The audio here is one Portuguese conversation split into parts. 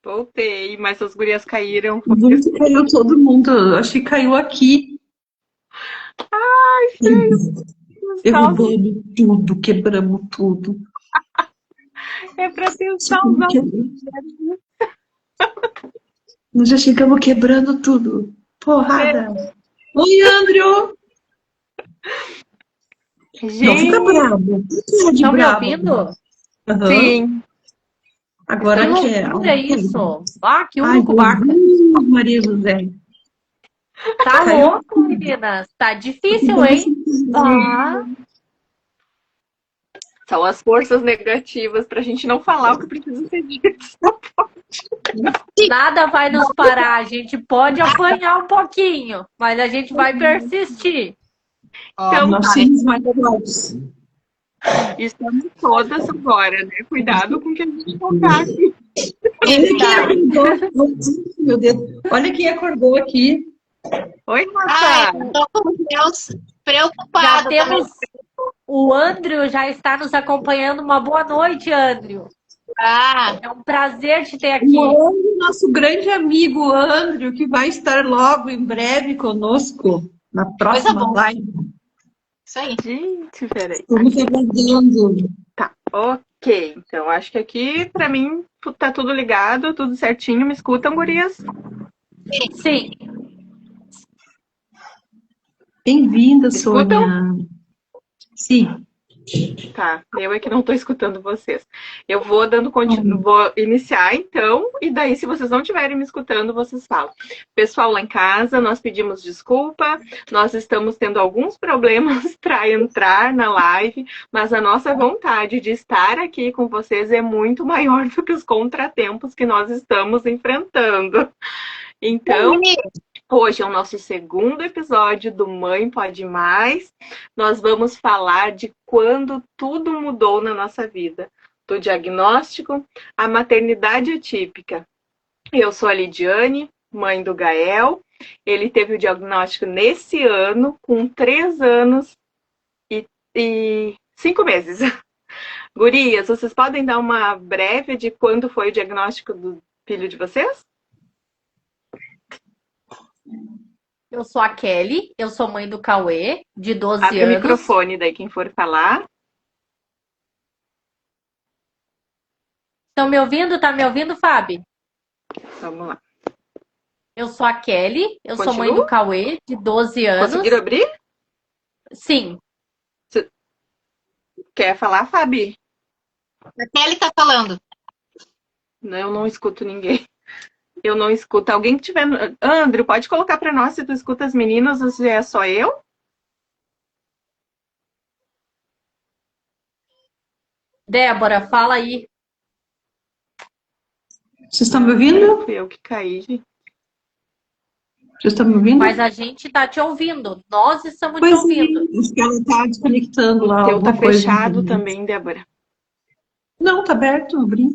Voltei, mas as gurias caíram. Gente, caiu todo mundo. Eu acho que caiu aqui. Ai, Derrubamos tudo, quebramos tudo. é pra tentar usar o... Nós já chegamos quebrando tudo. Porrada. Oi, Andrew! Não fica Gente, bravo. Não de Estão me bravo. ouvindo? Aham. sim. Que Agora quer. loucura é isso? Ah, que Ai, urucubaca. Jesus, Maria José. Tá Caiu. louco, meninas? Tá difícil, hein? Ah, São as forças negativas pra gente não falar o que precisa ser dito. nada vai nos parar. A gente pode apanhar um pouquinho, mas a gente vai persistir. Então, Nós somos mais fortes. estamos todas agora, né? Cuidado com o que a gente tocar aqui. Olha quem acordou. Meu Deus. Olha quem acordou aqui. Oi, Ai, Rafa. tô com Deus Já preocupada também. temos. O Andrew já está nos acompanhando. Uma boa noite, Andrew. Ah, É um prazer te ter aqui. O Andrew, nosso grande amigo Andrew, que vai estar logo em breve conosco na próxima boa. live. isso aí. Gente, peraí. Estamos aguardando. Tá, ok. Então, acho que aqui, pra mim, tá tudo ligado, tudo certinho. Me escutam, gurias? Sim. Bem-vinda, Escutam? Sônia. Sim. Tá, eu é que não tô escutando vocês. Eu vou vou iniciar então, e daí, se vocês não estiverem me escutando, vocês falam. Pessoal lá em casa, nós pedimos desculpa, nós estamos tendo alguns problemas para entrar na live, mas a nossa vontade de estar aqui com vocês é muito maior do que os contratempos que nós estamos enfrentando. Então, hoje é o nosso segundo episódio do Mãe Pode Mais. Nós vamos falar de quando tudo mudou na nossa vida. Do diagnóstico à maternidade atípica. Eu sou a Lidiane, mãe do Gael. Ele teve o diagnóstico nesse ano, com 3 anos e 5 meses. Gurias, vocês podem dar uma breve de quando foi o diagnóstico do filho de vocês? Eu sou a Kelly, eu sou mãe do Cauê, de 12 Abre o anos. microfone daí quem for falar. Estão me ouvindo? Tá me ouvindo, Fábio? Vamos lá. Eu sou a Kelly, eu sou mãe Continua? do Cauê, de 12 anos. Conseguiram abrir? Sim. Quer falar, Fabi? A Kelly tá falando. Não, eu não escuto ninguém. Eu não escuto. Alguém que tiver... André, pode colocar para nós se tu escuta as meninas ou se é só eu? Débora, fala aí. Vocês estão me ouvindo? Fui eu que caí, gente. Vocês estão me ouvindo? Mas a gente tá te ouvindo. Nós estamos te Pois ouvindo. é, acho que ela está desconectando lá. O teu tá alguma coisa. fechado também, Débora. Não, tá aberto, abri.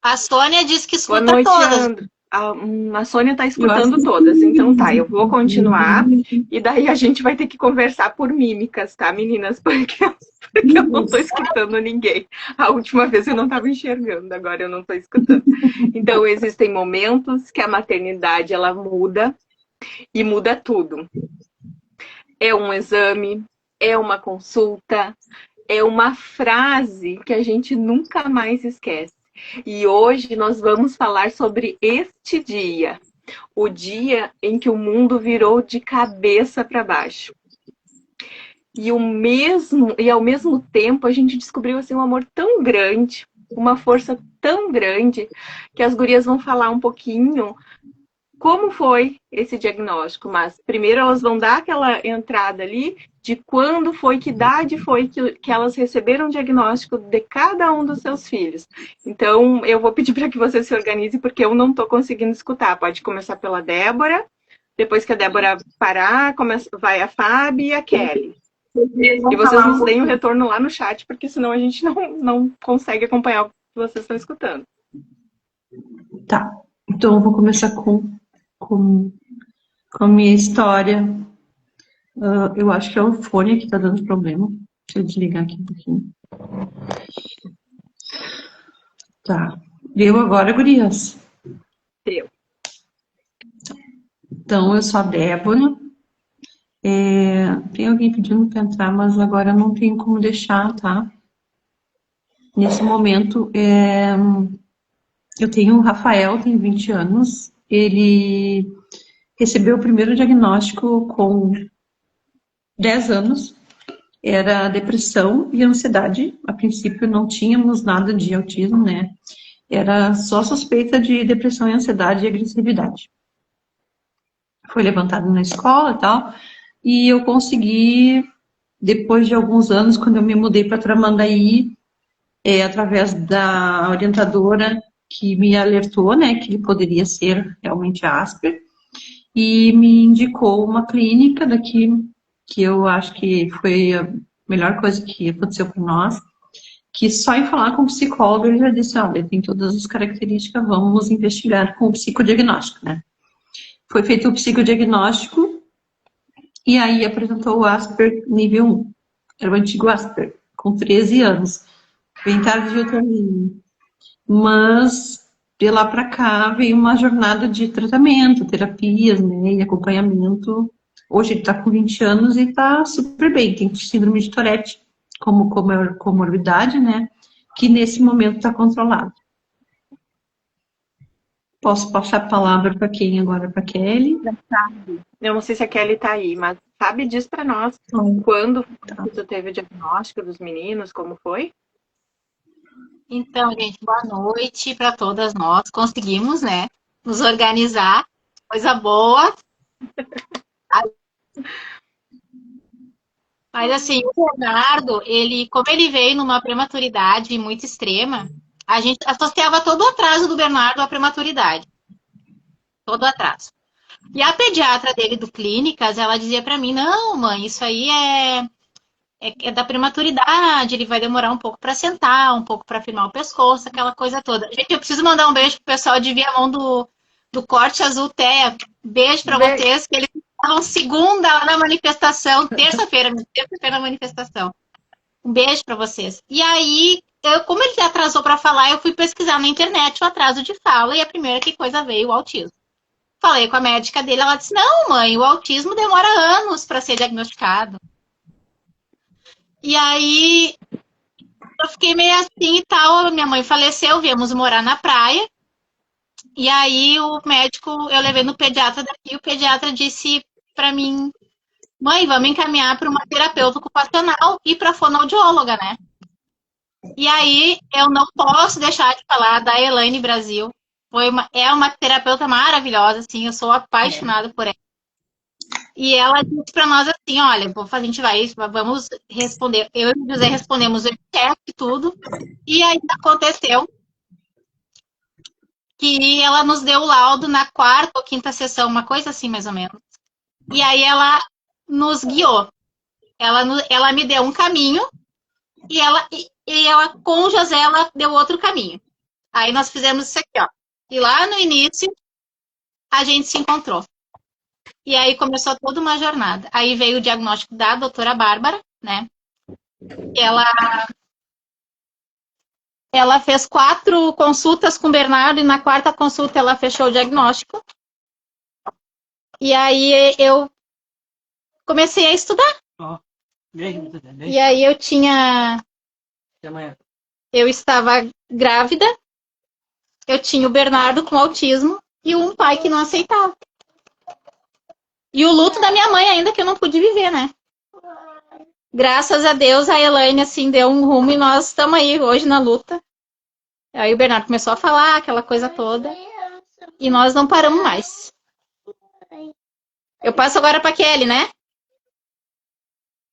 A Sônia disse que Boa escuta noite, todas. André. A Sônia tá Eu escutando acho que todas. sim. Então tá, eu vou continuar. E daí a gente vai ter que conversar por mímicas, tá, meninas? Porque eu não tô escutando ninguém. A última vez eu não tava enxergando, agora eu não tô escutando. Então existem momentos que a maternidade ela muda e muda tudo. É um exame, é uma consulta, é uma frase que a gente nunca mais esquece. E hoje nós vamos falar sobre este dia, o dia em que o mundo virou de cabeça para baixo. E ao mesmo tempo a gente descobriu assim, um amor tão grande, uma força tão grande, que as gurias vão falar um pouquinho como foi esse diagnóstico, mas primeiro elas vão dar aquela entrada ali de quando foi, que idade foi que elas receberam o diagnóstico de cada um dos seus filhos. Então, eu vou pedir para que você se organize, porque eu não estou conseguindo escutar. Pode começar pela Débora, depois que a Débora parar, vai a Fábio e a Kelly. E vocês nos deem um retorno lá no chat, porque senão a gente não consegue acompanhar o que vocês estão escutando. Tá, então eu vou começar com a minha história. Eu acho que é o fone que tá dando problema. Deixa eu desligar aqui um pouquinho. Tá. Deu agora, gurias? seu. Então, eu sou a Débora. Tem alguém pedindo para entrar, mas agora não tenho como deixar, tá? Nesse momento, eu tenho o Rafael, tem 20 anos. Ele recebeu o primeiro diagnóstico com 10 anos. Era depressão e ansiedade. A princípio, não tínhamos nada de autismo, né? Era só suspeita de depressão e ansiedade e agressividade. Foi levantado na escola e tal. E eu consegui, depois de alguns anos, quando eu me mudei para Tramandaí, através da orientadora que me alertou, né, que ele poderia ser realmente Asper, e me indicou uma clínica daqui, que eu acho que foi a melhor coisa que aconteceu para nós, que só em falar com o psicólogo ele já disse, olha, tem todas as características, vamos investigar com o psicodiagnóstico, né. Foi feito o psicodiagnóstico, e aí apresentou o Asper nível 1, era o antigo Asper, com 13 anos, bem tardio também. Mas, de lá para cá, veio uma jornada de tratamento, terapias, né, e acompanhamento. Hoje ele está com 20 anos e está super bem, tem síndrome de Tourette como comorbidade, né, que nesse momento está controlado. Posso passar a palavra para quem agora? Para a Kelly? Eu não sei se a Kelly tá aí, mas diz para nós quando você teve o diagnóstico dos meninos, como foi? Então, gente, boa noite para todas nós. Conseguimos, né, nos organizar. Coisa boa. Mas, assim, o Bernardo, como ele veio numa prematuridade muito extrema, a gente associava todo o atraso do Bernardo à prematuridade. Todo o atraso. E a pediatra dele do Clínicas, ela dizia para mim, não, mãe, isso aí é da prematuridade, ele vai demorar um pouco para sentar, um pouco para firmar o pescoço, aquela coisa toda. Gente, eu preciso mandar um beijo pro pessoal de Viamão do Corte Azul Té. Beijo para vocês, que eles estavam segunda lá na manifestação, terça-feira na manifestação. Um beijo para vocês. E aí, como ele atrasou para falar, eu fui pesquisar na internet o atraso de fala e a primeira coisa veio, o autismo. Falei com a médica dele, ela disse, não, mãe, o autismo demora anos para ser diagnosticado. E aí, eu fiquei meio assim e tal, minha mãe faleceu, viemos morar na praia, e aí o médico, eu levei no pediatra daqui, o pediatra disse pra mim, mãe, vamos encaminhar para uma terapeuta ocupacional e para fonoaudióloga, né? E aí, eu não posso deixar de falar da Elaine Brasil, é uma terapeuta maravilhosa, assim, eu sou apaixonada por ela. E ela disse para nós assim, olha, a gente vamos responder. Eu e o José respondemos o check e tudo. E aí aconteceu que ela nos deu o laudo na quarta ou quinta sessão, uma coisa assim, mais ou menos. E aí ela nos guiou. Ela me deu um caminho e ela com o José, ela deu outro caminho. Aí nós fizemos isso aqui, ó. E lá no início, a gente se encontrou. E aí começou toda uma jornada. Aí veio o diagnóstico da doutora Bárbara, né? Ela fez 4 consultas com o Bernardo e na quarta consulta ela fechou o diagnóstico. E aí eu comecei a estudar. E aí eu estava grávida, eu tinha o Bernardo com autismo e um pai que não aceitava. E o luto da minha mãe ainda que eu não pude viver, né? Graças a Deus, a Elaine, assim, deu um rumo e nós estamos aí hoje na luta. Aí o Bernardo começou a falar aquela coisa toda. E nós não paramos mais. Eu passo agora para Kelly, né?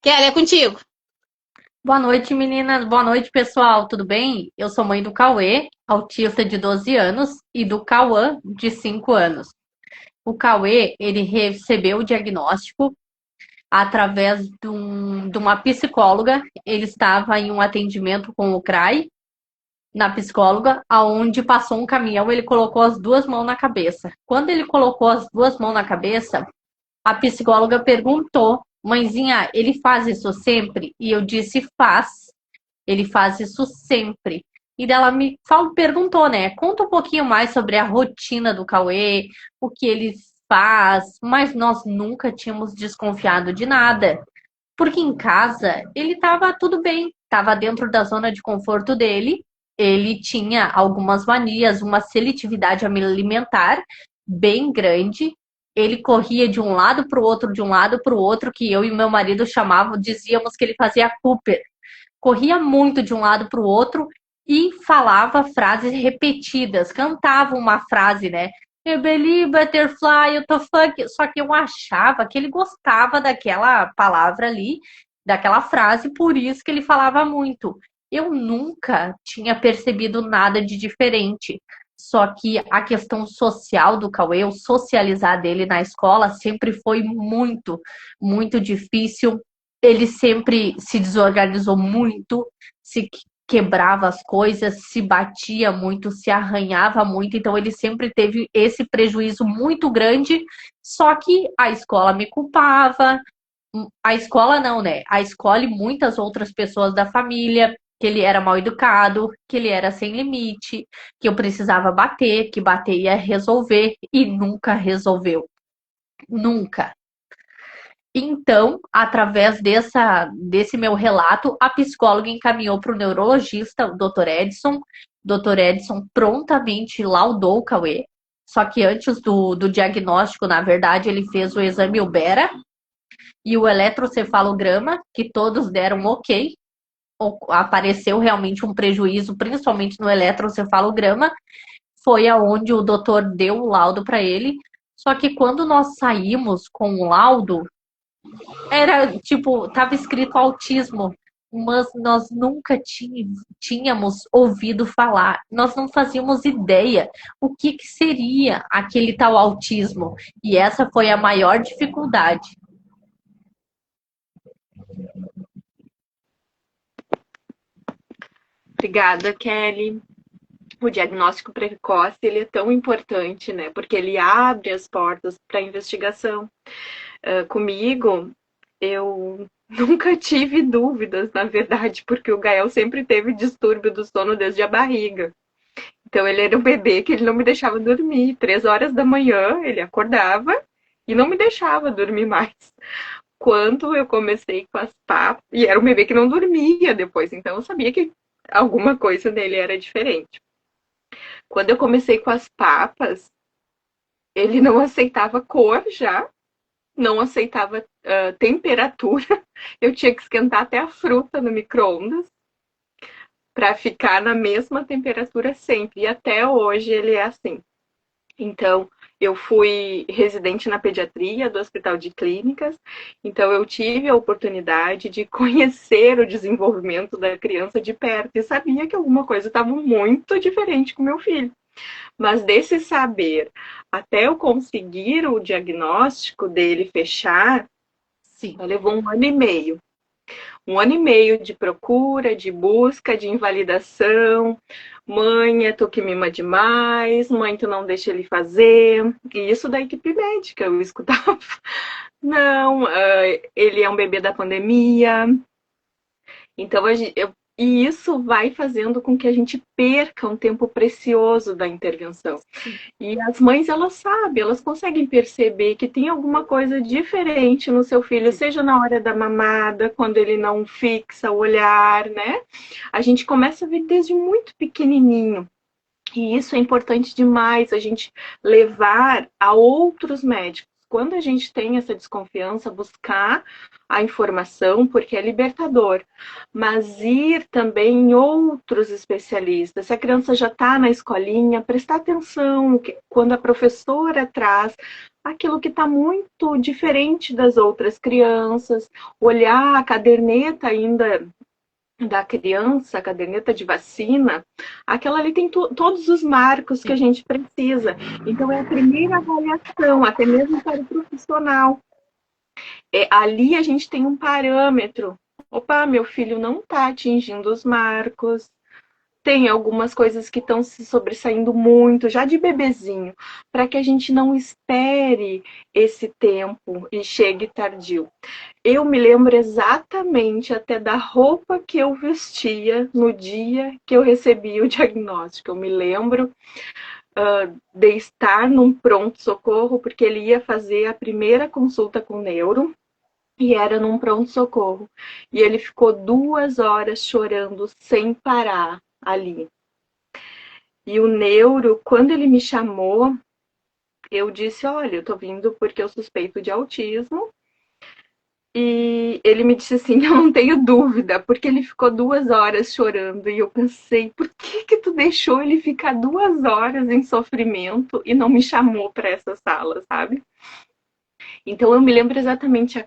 Kelly, é contigo. Boa noite, meninas. Boa noite, pessoal. Tudo bem? Eu sou mãe do Cauê, autista de 12 anos, e do Cauã, de 5 anos. O Cauê, ele recebeu o diagnóstico através de uma psicóloga. Ele estava em um atendimento com o CRAI, na psicóloga, aonde passou um caminhão, ele colocou as 2 mãos na cabeça. Quando ele colocou as 2 mãos na cabeça, a psicóloga perguntou, mãezinha, ele faz isso sempre? E eu disse, faz. Ele faz isso sempre. E daí ela perguntou, né? Conta um pouquinho mais sobre a rotina do Cauê, o que ele faz, mas nós nunca tínhamos desconfiado de nada. Porque em casa ele estava tudo bem, estava dentro da zona de conforto dele. Ele tinha algumas manias, uma seletividade alimentar bem grande. Ele corria de um lado para o outro, de um lado para o outro, que eu e meu marido dizíamos que ele fazia Cooper. Corria muito de um lado para o outro e falava frases repetidas, cantava uma frase, né? Eu believe butterfly, eu tô funk. Só que eu achava que ele gostava daquela palavra ali, daquela frase, por isso que ele falava muito. Eu nunca tinha percebido nada de diferente. Só que a questão social do Cauê, o socializar dele na escola, sempre foi muito, muito difícil. Ele sempre se desorganizou muito, se quebrava as coisas, se batia muito, se arranhava muito, então ele sempre teve esse prejuízo muito grande, só que a escola me culpava, a escola não, né? A escola e muitas outras pessoas da família, que ele era mal educado, que ele era sem limite, que eu precisava bater, que bater ia resolver, e nunca resolveu. Nunca. Então, através desse meu relato, a psicóloga encaminhou para o neurologista, o Dr. Edson. O Dr. Edson prontamente laudou o Cauê. Só que antes do diagnóstico, na verdade, ele fez o exame Ubera e o eletrocefalograma, que todos deram ok. Apareceu realmente um prejuízo, principalmente no eletrocefalograma. Foi aonde o doutor deu o laudo para ele. Só que quando nós saímos com o laudo, era tipo, tava escrito autismo, mas nós nunca tínhamos ouvido falar, nós não fazíamos ideia o que seria aquele tal autismo, e essa foi a maior dificuldade. Obrigada, Kelly. O diagnóstico precoce, ele é tão importante, né? Porque ele abre as portas para a investigação. Comigo, eu nunca tive dúvidas, na verdade, porque o Gael sempre teve distúrbio do sono desde a barriga. Então, ele era um bebê que ele não me deixava dormir. 3 horas da manhã, ele acordava e não me deixava dormir mais. Quando eu comecei com as papas, e era um bebê que não dormia depois, então eu sabia que alguma coisa dele era diferente. Quando eu comecei com as papas, ele não aceitava cor já, não aceitava temperatura. Eu tinha que esquentar até a fruta no micro-ondas para ficar na mesma temperatura sempre. E até hoje ele é assim. Então, eu fui residente na pediatria do Hospital de Clínicas, então eu tive a oportunidade de conhecer o desenvolvimento da criança de perto e sabia que alguma coisa estava muito diferente com meu filho. Mas desse saber até eu conseguir o diagnóstico dele fechar, Sim. Levou 1 ano e meio. 1 ano e meio de procura, de busca, de invalidação. Mãe, é tu que mima demais. Mãe, tu não deixa ele fazer. E isso da equipe médica, eu escutava. Não, ele é um bebê da pandemia. Então, e isso vai fazendo com que a gente perca um tempo precioso da intervenção. E as mães, elas sabem, elas conseguem perceber que tem alguma coisa diferente no seu filho, seja na hora da mamada, quando ele não fixa o olhar, né? A gente começa a ver desde muito pequenininho. E isso é importante demais, a gente levar a outros médicos. Quando a gente tem essa desconfiança, buscar a informação, porque é libertador, mas ir também em outros especialistas. Se a criança já está na escolinha, prestar atenção quando a professora traz aquilo que está muito diferente das outras crianças, olhar a caderneta ainda da criança, a caderneta de vacina, aquela ali tem todos os marcos que a gente precisa. Então, é a primeira avaliação, até mesmo para o profissional. Ali a gente tem um parâmetro. Opa, meu filho não está atingindo os marcos, tem algumas coisas que estão se sobressaindo muito, já de bebezinho, para que a gente não espere esse tempo e chegue tardio. Eu me lembro exatamente até da roupa que eu vestia no dia que eu recebi o diagnóstico. Eu me lembro de estar num pronto-socorro, porque ele ia fazer a primeira consulta com o neuro, e era num pronto-socorro. E ele ficou 2 horas chorando sem parar ali. E o neuro, quando ele me chamou, eu disse, olha, eu tô vindo porque eu suspeito de autismo. E ele me disse assim, eu não tenho dúvida, porque ele ficou 2 horas chorando. E eu pensei, por que que tu deixou ele ficar 2 horas em sofrimento e não me chamou para essa sala, sabe? Então eu me lembro exatamente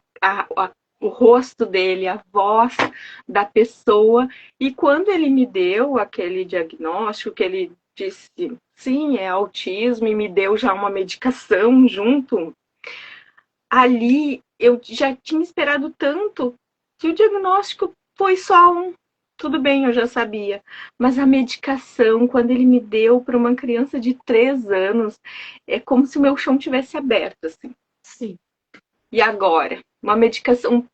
o rosto dele, a voz da pessoa. E quando ele me deu aquele diagnóstico, que ele disse, sim, é autismo, e me deu já uma medicação junto, ali eu já tinha esperado tanto que o diagnóstico foi só um. Tudo bem, eu já sabia. Mas a medicação, quando ele me deu para uma criança de 3 anos, é como se o meu chão tivesse aberto, assim. Sim. E agora? Uma medicação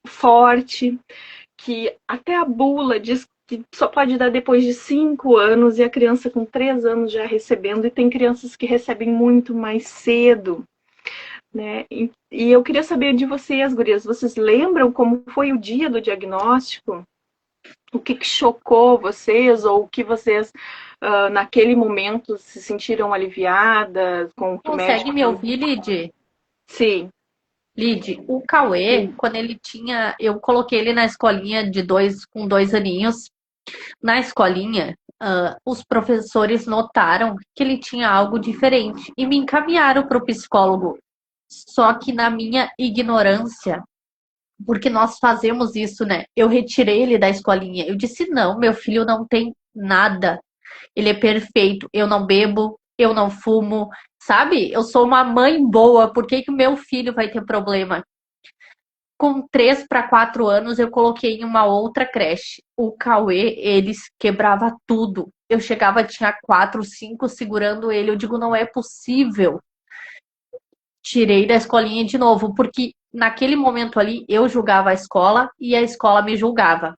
forte, que até a bula diz que só pode dar depois de 5 anos, e a criança com 3 anos já recebendo, e tem crianças que recebem muito mais cedo, né? E eu queria saber de vocês, gurias, vocês lembram como foi o dia do diagnóstico? O que chocou vocês, ou o que vocês, naquele momento, se sentiram aliviadas com o que o Consegue médico... me ouvir, Lid? Sim. Lid, o Cauê, quando ele tinha. Eu coloquei ele na escolinha com 2 aninhos. Na escolinha, os professores notaram que ele tinha algo diferente e me encaminharam para o psicólogo. Só que na minha ignorância, porque nós fazemos isso, né? Eu retirei ele da escolinha. Eu disse: não, meu filho não tem nada. Ele é perfeito. Eu não bebo, eu não fumo, sabe? Eu sou uma mãe boa. Por que que o meu filho vai ter problema? Com 3 para 4 anos, eu coloquei em uma outra creche. O Cauê, eles quebrava tudo. Eu chegava, tinha 4, 5 segurando ele. Eu digo, não é possível. Tirei da escolinha de novo, porque naquele momento ali eu julgava a escola e a escola me julgava.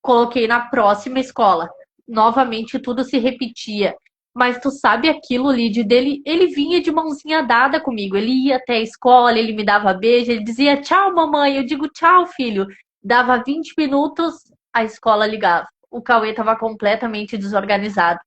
Coloquei na próxima escola. Novamente tudo se repetia. Mas tu sabe aquilo, Lid, dele, ele vinha de mãozinha dada comigo. Ele ia até a escola, ele me dava beijo, ele dizia tchau, mamãe. Eu digo tchau, filho. Dava 20 minutos, a escola ligava. O Cauê estava completamente desorganizado.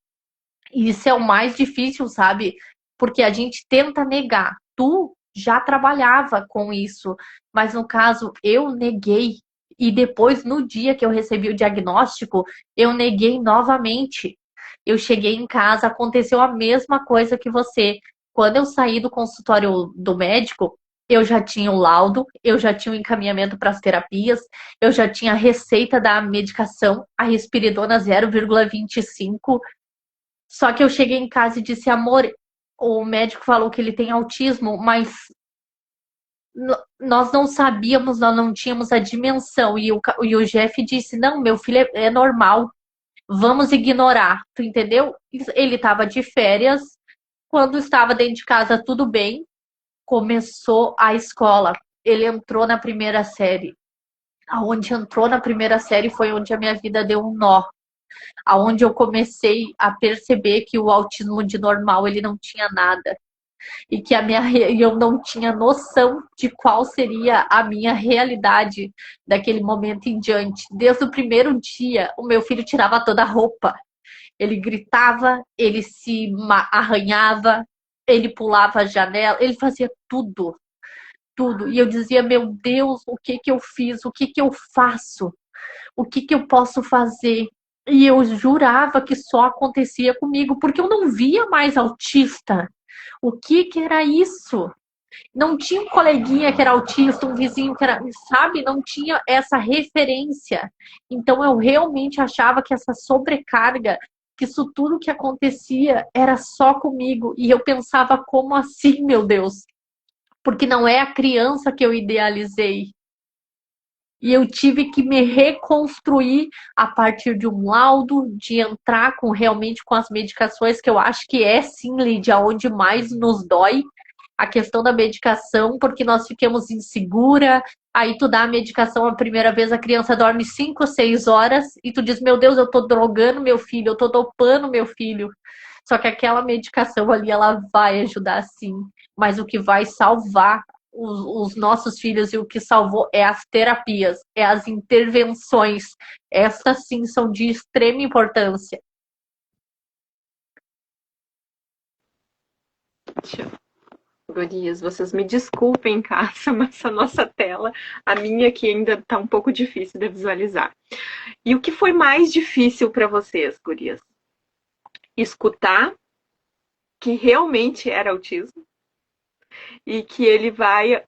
E isso é o mais difícil, sabe? Porque a gente tenta negar. Tu já trabalhava com isso, mas no caso eu neguei. E depois, no dia que eu recebi o diagnóstico, eu neguei novamente. Eu cheguei em casa, aconteceu a mesma coisa que você. Quando eu saí do consultório do médico, eu já tinha o laudo, eu já tinha o encaminhamento para as terapias, eu já tinha a receita da medicação, a risperidona 0,25. Só que eu cheguei em casa e disse, amor, o médico falou que ele tem autismo, mas nós não sabíamos, nós não tínhamos a dimensão. E o Jeff disse, não, meu filho é normal, vamos ignorar, tu entendeu? Ele estava de férias, quando estava dentro de casa tudo bem, começou a escola. Ele entrou na primeira série. Aonde entrou na primeira série foi onde a minha vida deu um nó. Aonde eu comecei a perceber que o autismo de normal ele não tinha nada. E que eu não tinha noção de qual seria a minha realidade daquele momento em diante. Desde o primeiro dia, o meu filho tirava toda a roupa. Ele gritava, ele se arranhava, ele pulava a janela, ele fazia tudo, tudo. E eu dizia, meu Deus, o que que eu fiz? O que que eu faço? O que que eu posso fazer? E eu jurava que só acontecia comigo, porque eu não via mais autista. O que que era isso? Não tinha um coleguinha que era autista, um vizinho que era, sabe? Não tinha essa referência. Então eu realmente achava que essa sobrecarga, que isso tudo que acontecia era só comigo. E eu pensava, como assim, meu Deus? Porque não é a criança que eu idealizei. E eu tive que me reconstruir a partir de um laudo, de entrar realmente com as medicações, que eu acho que é sim, Lídia, onde mais nos dói a questão da medicação, porque nós ficamos insegura, aí tu dá a medicação a primeira vez, a criança dorme 5 ou 6 horas, e tu diz, meu Deus, eu tô drogando meu filho, eu tô dopando meu filho. Só que aquela medicação ali, ela vai ajudar sim, mas o que vai salvar os nossos filhos e o que salvou é as terapias, é as intervenções. Essas sim são de extrema importância. Gurias, vocês me desculpem em casa, mas a nossa tela, a minha aqui ainda está um pouco difícil de visualizar. E o que foi mais difícil para vocês, gurias? Escutar que realmente era autismo e que ele vai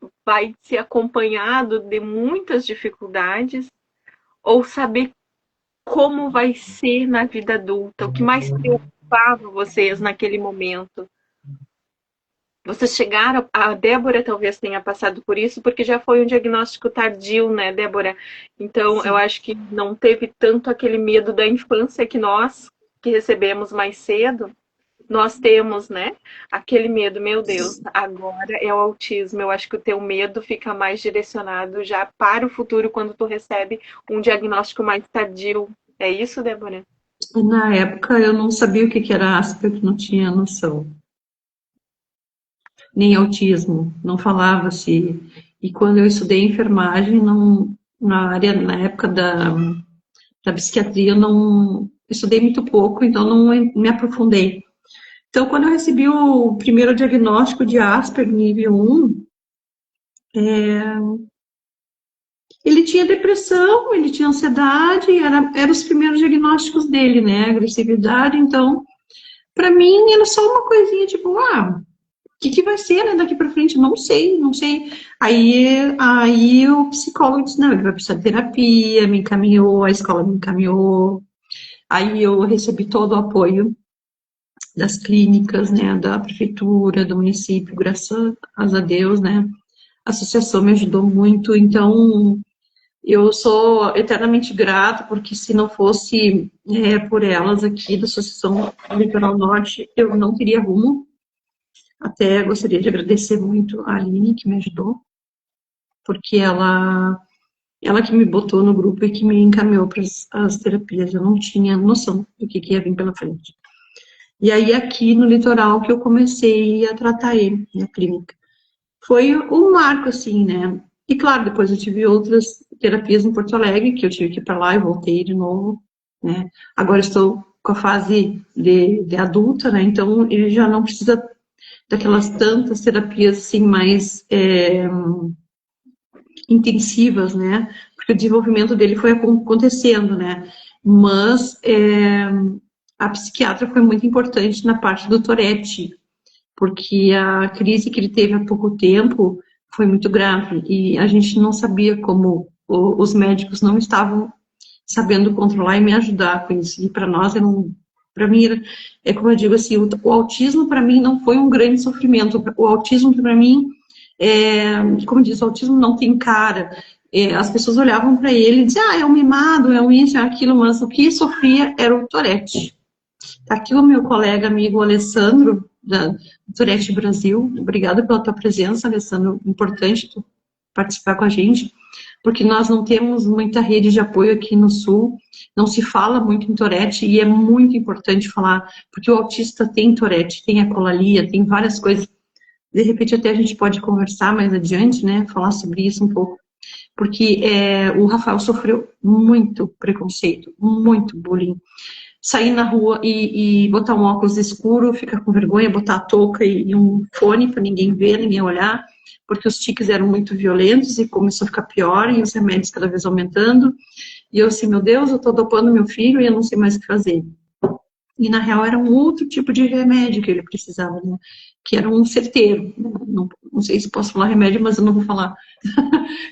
ser acompanhado de muitas dificuldades, ou saber como vai ser na vida adulta, o que mais preocupava vocês naquele momento? Vocês chegaram, a Débora talvez tenha passado por isso, porque já foi um diagnóstico tardio, né, Débora? Então, sim, eu acho que não teve tanto aquele medo da infância que nós, que recebemos mais cedo, nós temos, né? Aquele medo, meu Deus, agora é o autismo. Eu acho que o teu medo fica mais direcionado já para o futuro, quando tu recebe um diagnóstico mais tardio. É isso, Débora? Na época eu não sabia o que era Asperger, não tinha noção. Nem autismo, não falava-se. E quando eu estudei enfermagem, na época da psiquiatria, eu não estudei muito pouco, então não me aprofundei. Então, quando eu recebi o primeiro diagnóstico de Asperger nível 1, ele tinha depressão, ele tinha ansiedade, eram os primeiros diagnósticos dele, né? Agressividade. Então, para mim, era só uma coisinha tipo, o que vai ser, né, daqui para frente? Não sei. Aí o psicólogo disse, não, ele vai precisar de terapia, me encaminhou, a escola me encaminhou. Aí eu recebi todo o apoio das clínicas, né, da prefeitura, do município, graças a Deus, né, a associação me ajudou muito, então eu sou eternamente grata, porque se não fosse por elas aqui da Associação Litoral Norte, eu não teria rumo. Até gostaria de agradecer muito a Aline, que me ajudou, porque ela que me botou no grupo e que me encaminhou para as terapias, eu não tinha noção do que ia vir pela frente. E aí, aqui no litoral, que eu comecei a tratar ele, na clínica. Foi um marco, assim, né? E, claro, depois eu tive outras terapias em Porto Alegre, que eu tive que ir para lá e voltei de novo, né? Agora estou com a fase de adulta, né? Então, ele já não precisa daquelas tantas terapias, assim, mais intensivas, né? Porque o desenvolvimento dele foi acontecendo, né? Mas a psiquiatra foi muito importante na parte do Tourette, porque a crise que ele teve há pouco tempo foi muito grave e a gente não sabia como, os médicos não estavam sabendo controlar e me ajudar com isso. E para nós para mim é como eu digo assim, o autismo para mim não foi um grande sofrimento. O autismo para mim como diz, o autismo não tem cara. As pessoas olhavam para ele e diziam, é um mimado, é um isso, é aquilo, mas o que sofria era o Tourette. Tá aqui o meu colega, amigo Alessandro, da Tourette Brasil. Obrigada pela tua presença, Alessandro. Importante tu participar com a gente, porque nós não temos muita rede de apoio aqui no Sul, não se fala muito em Tourette, e é muito importante falar, porque o autista tem Tourette, tem acolalia, tem várias coisas. De repente até a gente pode conversar mais adiante, né, falar sobre isso um pouco, porque o Rafael sofreu muito preconceito, muito bullying. Sair na rua e botar um óculos escuro, ficar com vergonha, botar a touca e um fone para ninguém ver, ninguém olhar, porque os tiques eram muito violentos e começou a ficar pior, e os remédios cada vez aumentando. E eu assim, meu Deus, eu estou dopando meu filho e eu não sei mais o que fazer. E na real era um outro tipo de remédio que ele precisava, né? Que era um certeiro. Não sei se posso falar remédio, mas eu não vou falar.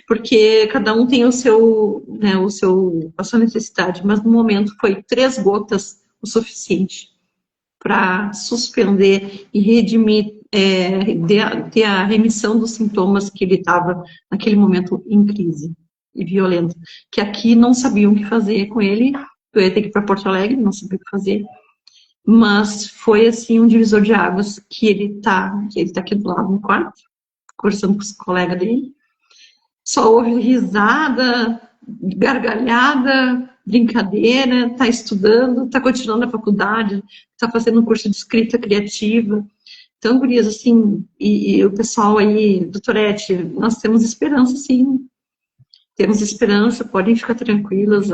Porque cada um tem a sua necessidade. Mas no momento foi 3 gotas o suficiente para suspender e redimir, ter a remissão dos sintomas que ele estava naquele momento em crise. e violento, que aqui não sabiam o que fazer com ele. Eu ia ter que ir para Porto Alegre, não sabia o que fazer. Mas foi, assim, um divisor de águas que ele tá aqui do lado no quarto, conversando com os colegas dele. Só ouve risada, gargalhada, brincadeira, tá estudando, tá continuando a faculdade, tá fazendo um curso de escrita criativa. Então, gurias, assim, e o pessoal aí do Tourette, nós temos esperança, sim. Temos esperança, podem ficar tranquilas.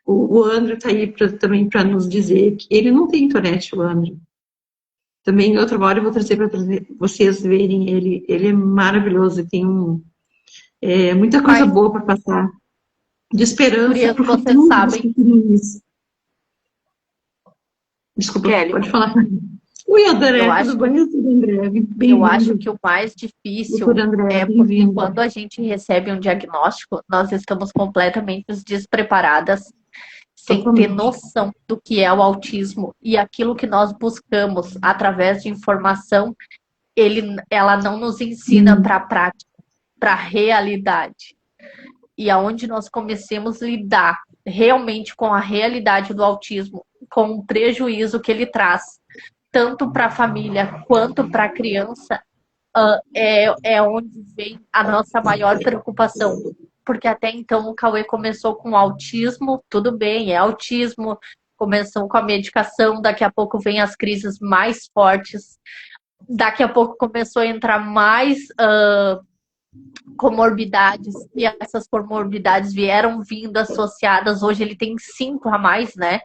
O André está aí também para nos dizer que ele não tem Tourette, o André. Também, outra hora, eu vou trazer para vocês verem ele. Ele é maravilhoso, tem muita coisa boa para passar. De esperança para o vocês futuro. sabem. Desculpa, Kelly. pode falar. Oi, André, Eu tudo bem? Tudo, André? Eu acho que o mais difícil André, é porque quando a gente recebe um diagnóstico, nós estamos completamente despreparadas, sem ter noção do que é o autismo. E aquilo que nós buscamos através de informação, ela não nos ensina para a prática, para a realidade. E aonde nós comecemos a lidar realmente com a realidade do autismo, com o prejuízo que ele traz, tanto para a família quanto para a criança, é onde vem a nossa maior preocupação. Porque até então o Cauê começou com autismo, tudo bem, é autismo, começou com a medicação, daqui a pouco vem as crises mais fortes, daqui a pouco começou a entrar mais comorbidades, e essas comorbidades vieram vindo associadas, hoje ele tem 5 a mais, né?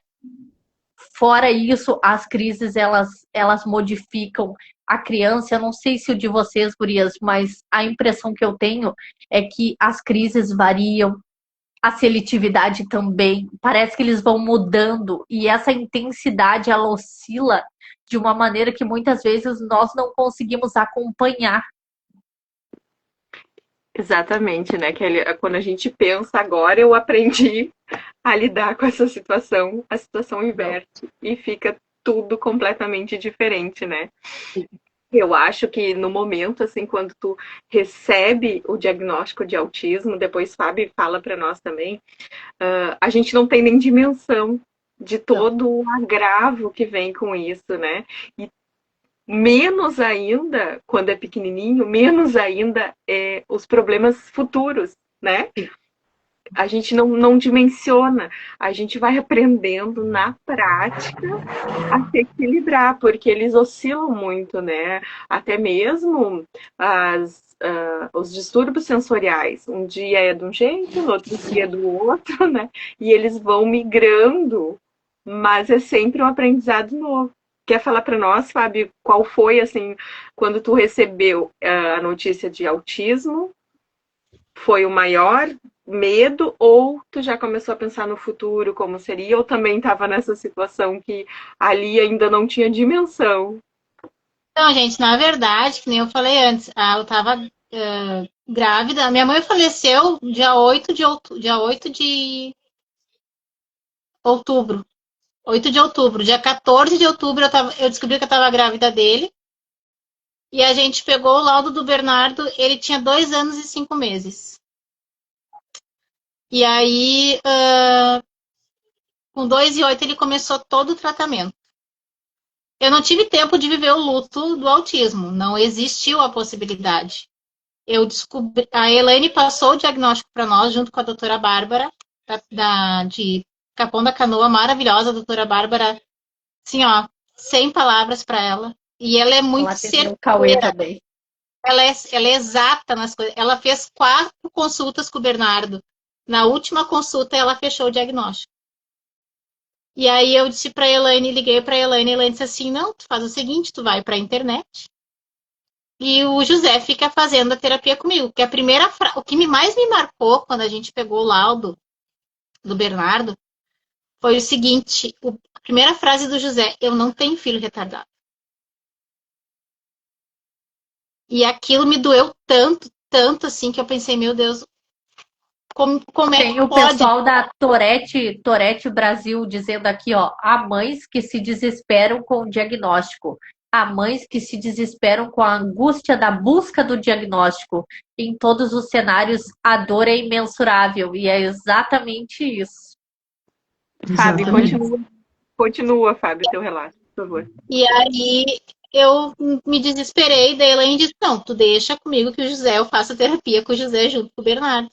Fora isso, as crises, elas modificam a criança. Eu não sei se o de vocês, gurias, mas a impressão que eu tenho é que as crises variam, a seletividade também. Parece que eles vão mudando e essa intensidade, ela oscila de uma maneira que muitas vezes nós não conseguimos acompanhar. Exatamente, né, Kelly? Quando a gente pensa agora, eu aprendi a lidar com essa situação, a situação inverte e fica tudo completamente diferente, né? Eu acho que no momento, assim, quando tu recebe o diagnóstico de autismo, depois Fábio fala para nós também, a gente não tem nem dimensão de todo o agravo que vem com isso, né? E menos ainda, quando é pequenininho, menos ainda os problemas futuros, né? A gente não dimensiona, a gente vai aprendendo na prática a se equilibrar, porque eles oscilam muito, né? Até mesmo os distúrbios sensoriais. Um dia é de um jeito, no outro dia é do outro, né? E eles vão migrando, mas é sempre um aprendizado novo. Quer falar para nós, Fábio, qual foi, assim, quando tu recebeu a notícia de autismo? Foi o maior medo ou tu já começou a pensar no futuro, como seria? Ou também estava nessa situação que ali ainda não tinha dimensão? Não, gente, na verdade, que nem eu falei antes, eu estava grávida. Minha mãe faleceu dia 8 de outubro. 8 de outubro. Dia 14 de outubro eu descobri que eu estava grávida dele. E a gente pegou o laudo do Bernardo, ele tinha 2 anos e 5 meses. E aí, com 2 e 8, ele começou todo o tratamento. Eu não tive tempo de viver o luto do autismo, não existiu a possibilidade. Eu descobri, a Elaine passou o diagnóstico para nós, junto com a doutora Bárbara, de Capão da Canoa, maravilhosa, a doutora Bárbara, assim, ó, 100 palavras para ela. E ela é muito certeira. Ela é exata nas coisas. Ela fez 4 consultas com o Bernardo. Na última consulta, ela fechou o diagnóstico. E aí eu disse para a Elaine, liguei para a Elaine disse assim, não, tu faz o seguinte, tu vai para a internet e o José fica fazendo a terapia comigo. Que o que mais me marcou quando a gente pegou o laudo do Bernardo foi o seguinte, a primeira frase do José, eu não tenho filho retardado. E aquilo me doeu tanto, tanto assim, que eu pensei, meu Deus, como é que tem o pode? Pessoal da Tourette Brasil dizendo aqui, ó, há mães que se desesperam com o diagnóstico. há mães que se desesperam com a angústia da busca do diagnóstico. Em todos os cenários, a dor é imensurável. E é exatamente isso. Fábio, Exatamente. continua, Fábio, teu relato, por favor. E aí eu me desesperei, daí a Elaine disse, não, tu deixa comigo que o José, eu faço terapia com o José junto com o Bernardo.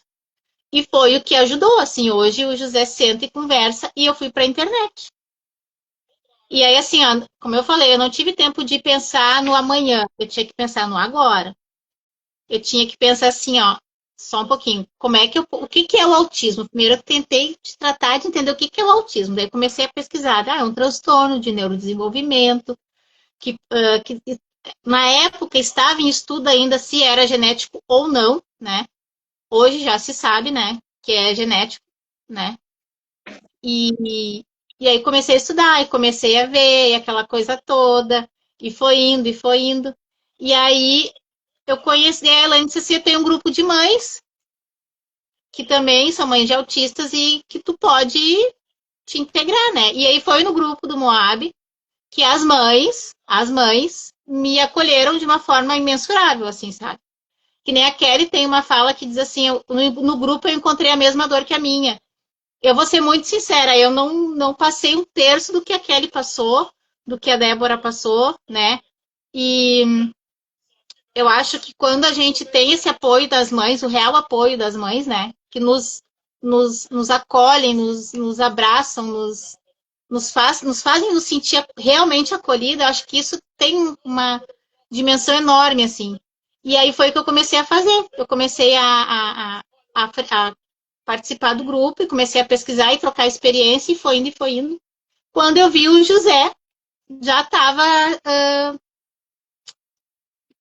E foi o que ajudou, assim, hoje o José senta e conversa e eu fui pra internet. E aí, assim, ó, como eu falei, eu não tive tempo de pensar no amanhã, eu tinha que pensar no agora. Eu tinha que pensar assim, ó, só um pouquinho, o que que é o autismo? Primeiro eu tentei tratar de entender o que que é o autismo, daí comecei a pesquisar, é um transtorno de neurodesenvolvimento, que na época estava em estudo ainda se era genético ou não, né? Hoje já se sabe, né, que é genético, né? E aí comecei a estudar, e comecei a ver, e aquela coisa toda, e foi indo, e foi indo. E aí eu conheci a Elaine, disse assim, tem um grupo de mães, que também são mães de autistas, e que tu pode te integrar, né? E aí foi no grupo do Moab, que as mães me acolheram de uma forma imensurável, assim, sabe? Que nem a Kelly tem uma fala que diz assim, no grupo eu encontrei a mesma dor que a minha. Eu vou ser muito sincera, eu não passei um terço do que a Kelly passou, do que a Débora passou, né? E eu acho que quando a gente tem esse apoio das mães, o real apoio das mães, né? Que nos acolhem, nos abraçam, nos fazem nos sentir realmente acolhida, eu acho que isso tem uma dimensão enorme, assim. E aí foi o que eu comecei a fazer. Eu comecei a participar do grupo e comecei a pesquisar e trocar experiência e foi indo e foi indo. Quando eu vi o José, já estava.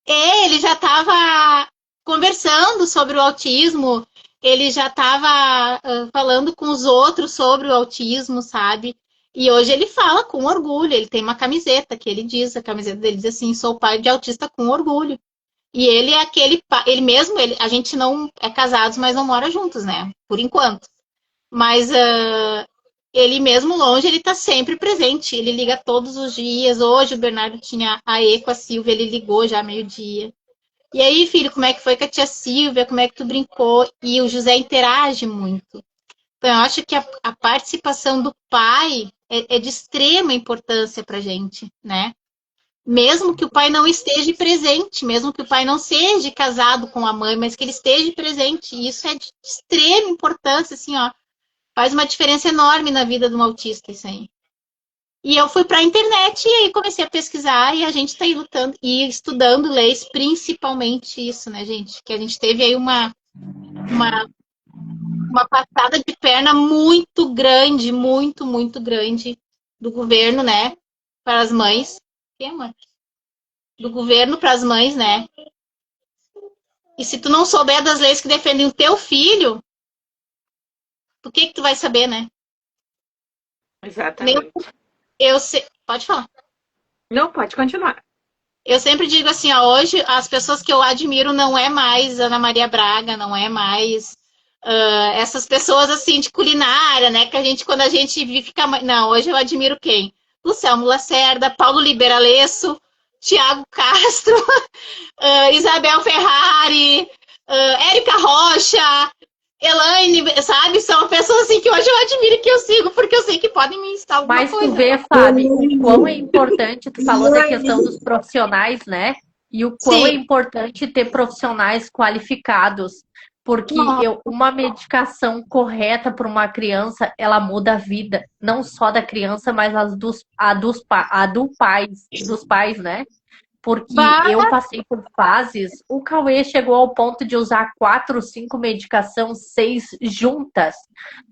Ele já estava conversando sobre o autismo, ele já estava falando com os outros sobre o autismo, sabe? E hoje ele fala com orgulho, ele tem uma camiseta que ele diz, a camiseta dele diz assim, sou pai de autista com orgulho. E ele é aquele, ele mesmo, a gente não é casados, mas não mora juntos, né? Por enquanto. Mas ele mesmo longe, ele tá sempre presente. Ele liga todos os dias. Hoje o Bernardo tinha a E com a Silvia, ele ligou já meio-dia. E aí, filho, como é que foi com a tia Silvia? Como é que tu brincou? E o José interage muito. Então, eu acho que a participação do pai é de extrema importância pra gente, né? Mesmo que o pai não esteja presente, mesmo que o pai não seja casado com a mãe, mas que ele esteja presente. E isso é de extrema importância, assim, ó. Faz uma diferença enorme na vida de um autista, isso aí. E eu fui para a internet e aí comecei a pesquisar e a gente está aí lutando e estudando leis, principalmente isso, né, gente? Que a gente teve aí uma passada de perna muito grande, muito, muito grande do governo, né? Para as mães. Que, mãe? Do governo para as mães, né? E se tu não souber das leis que defendem o teu filho, por que tu vai saber, né? Nem Exatamente. eu sei. Pode falar. Não, pode continuar. Eu sempre digo assim, ó, hoje as pessoas que eu admiro não é mais Ana Maria Braga, não é mais essas pessoas assim de culinária, né? Que a gente, quando a gente fica. Não, hoje eu admiro quem? Luciano Lacerda, Paulo Liberalesso, Tiago Castro, Isabel Ferrari, Érica Rocha, Elaine, sabe? São pessoas assim que hoje eu admiro e que eu sigo, porque eu sei que podem me ensinar alguma Mas tu coisa. vê, Fábio, o quão é importante, tu falou da questão dos profissionais, né? E o quão é Sim. importante ter profissionais qualificados. Porque uma medicação correta para uma criança, ela muda a vida, não só da criança, mas a dos pais, né? Porque eu passei por fases, o Cauê chegou ao ponto de usar 4, 5 medicações, 6 juntas.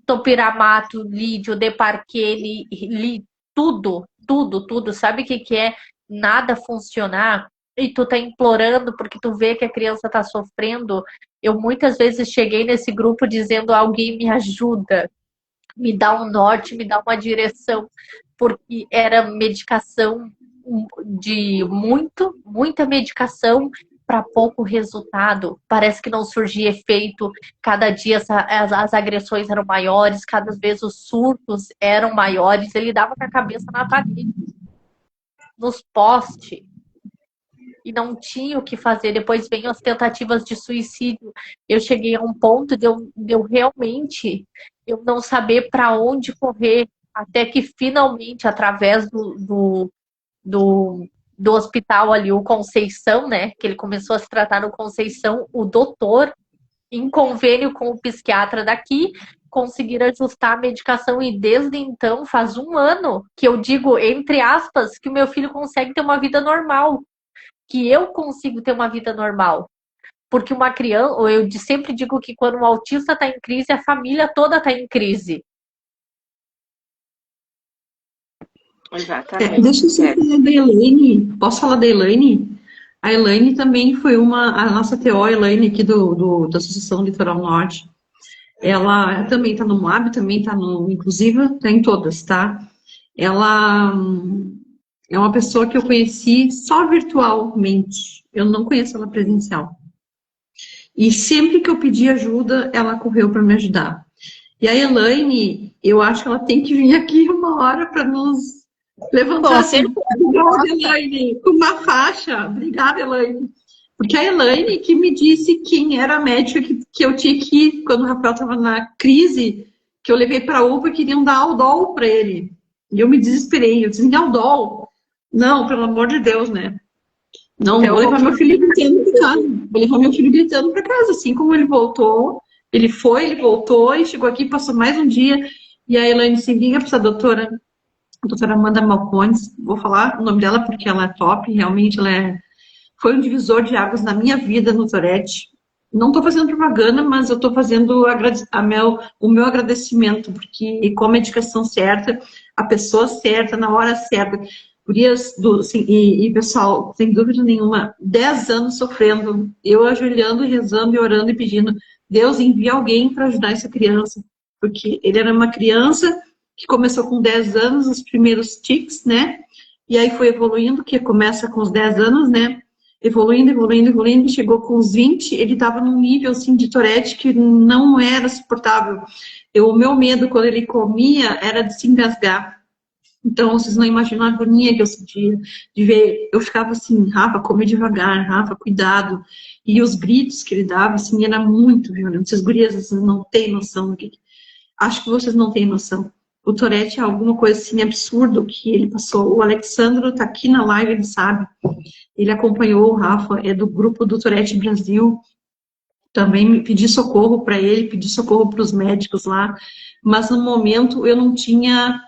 Topiramato, lídio, deparquene, tudo, tudo, tudo. Sabe o que é nada funcionar? E tu tá implorando porque tu vê que a criança tá sofrendo. Eu muitas vezes cheguei nesse grupo dizendo, alguém me ajuda, me dá um norte, me dá uma direção, porque era medicação de muita medicação para pouco resultado. Parece que não surgia efeito. Cada dia as agressões eram maiores, cada vez os surtos eram maiores. Ele dava com a cabeça na parede, nos postes. e não tinha o que fazer. Depois vem as tentativas de suicídio. Eu cheguei a um ponto de eu realmente eu não saber para onde correr, até que finalmente, através do hospital ali, o Conceição, né, que ele começou a se tratar no Conceição, o doutor, em convênio com o psiquiatra daqui, conseguir ajustar a medicação, e desde então, faz 1 ano, que eu digo, entre aspas, que o meu filho consegue ter uma vida normal, que eu consigo ter uma vida normal. Porque uma criança, eu sempre digo que quando um autista está em crise, a família toda está em crise. Exatamente. Deixa eu só falar da Elaine. Posso falar da Elaine? A Elaine também foi a nossa TO, Elaine, aqui da Associação Litoral Norte. Ela também está no MOAB, também está no Inclusiva, está em todas, tá? Ela é uma pessoa que eu conheci só virtualmente. Eu não conheço ela presencial. E sempre que eu pedi ajuda, ela correu para me ajudar. E a Elaine, eu acho que ela tem que vir aqui uma hora para nos levantar. Obrigada, Elaine. Com uma faixa. Obrigada, Elaine. Porque a Elaine que me disse quem era a médica que eu tinha que ir quando o Rafael estava na crise, que eu levei para a UPA e queriam dar Aldol para ele. E eu me desesperei. Eu disse, Aldol? Não, pelo amor de Deus, né? Não, vou levar meu filho gritando para casa. Vou levar meu filho gritando para casa. Assim como ele voltou, ele voltou e chegou aqui, passou mais um dia. E a Elaine se liga para essa doutora Amanda Malcones. Vou falar o nome dela porque ela é top. Realmente ela foi um divisor de águas na minha vida no Tourette. Não estou fazendo propaganda, mas eu estou fazendo o meu agradecimento, porque com a medicação certa, a pessoa certa, na hora certa. Gurias, pessoal, sem dúvida nenhuma, 10 anos sofrendo, eu ajoelhando, rezando e orando e pedindo, Deus envia alguém para ajudar essa criança, porque ele era uma criança que começou com 10 anos, os primeiros tics, né, e aí foi evoluindo, que começa com os 10 anos, né, evoluindo, chegou com os 20, ele estava num nível, assim, de Tourette que não era suportável. O meu medo, quando ele comia, era de se engasgar. Então, vocês não imaginam a agonia que eu sentia de ver. Eu ficava assim, Rafa, come devagar, Rafa, cuidado. E os gritos que ele dava, assim, era muito violento. Vocês gurias, vocês não têm noção do que... Acho que vocês não têm noção. O Tourette é alguma coisa assim absurdo que ele passou. O Alexandro tá aqui na live, ele sabe. Ele acompanhou o Rafa, é do grupo do Tourette Brasil. Também pedi socorro para ele, pedi socorro para os médicos lá. Mas no momento eu não tinha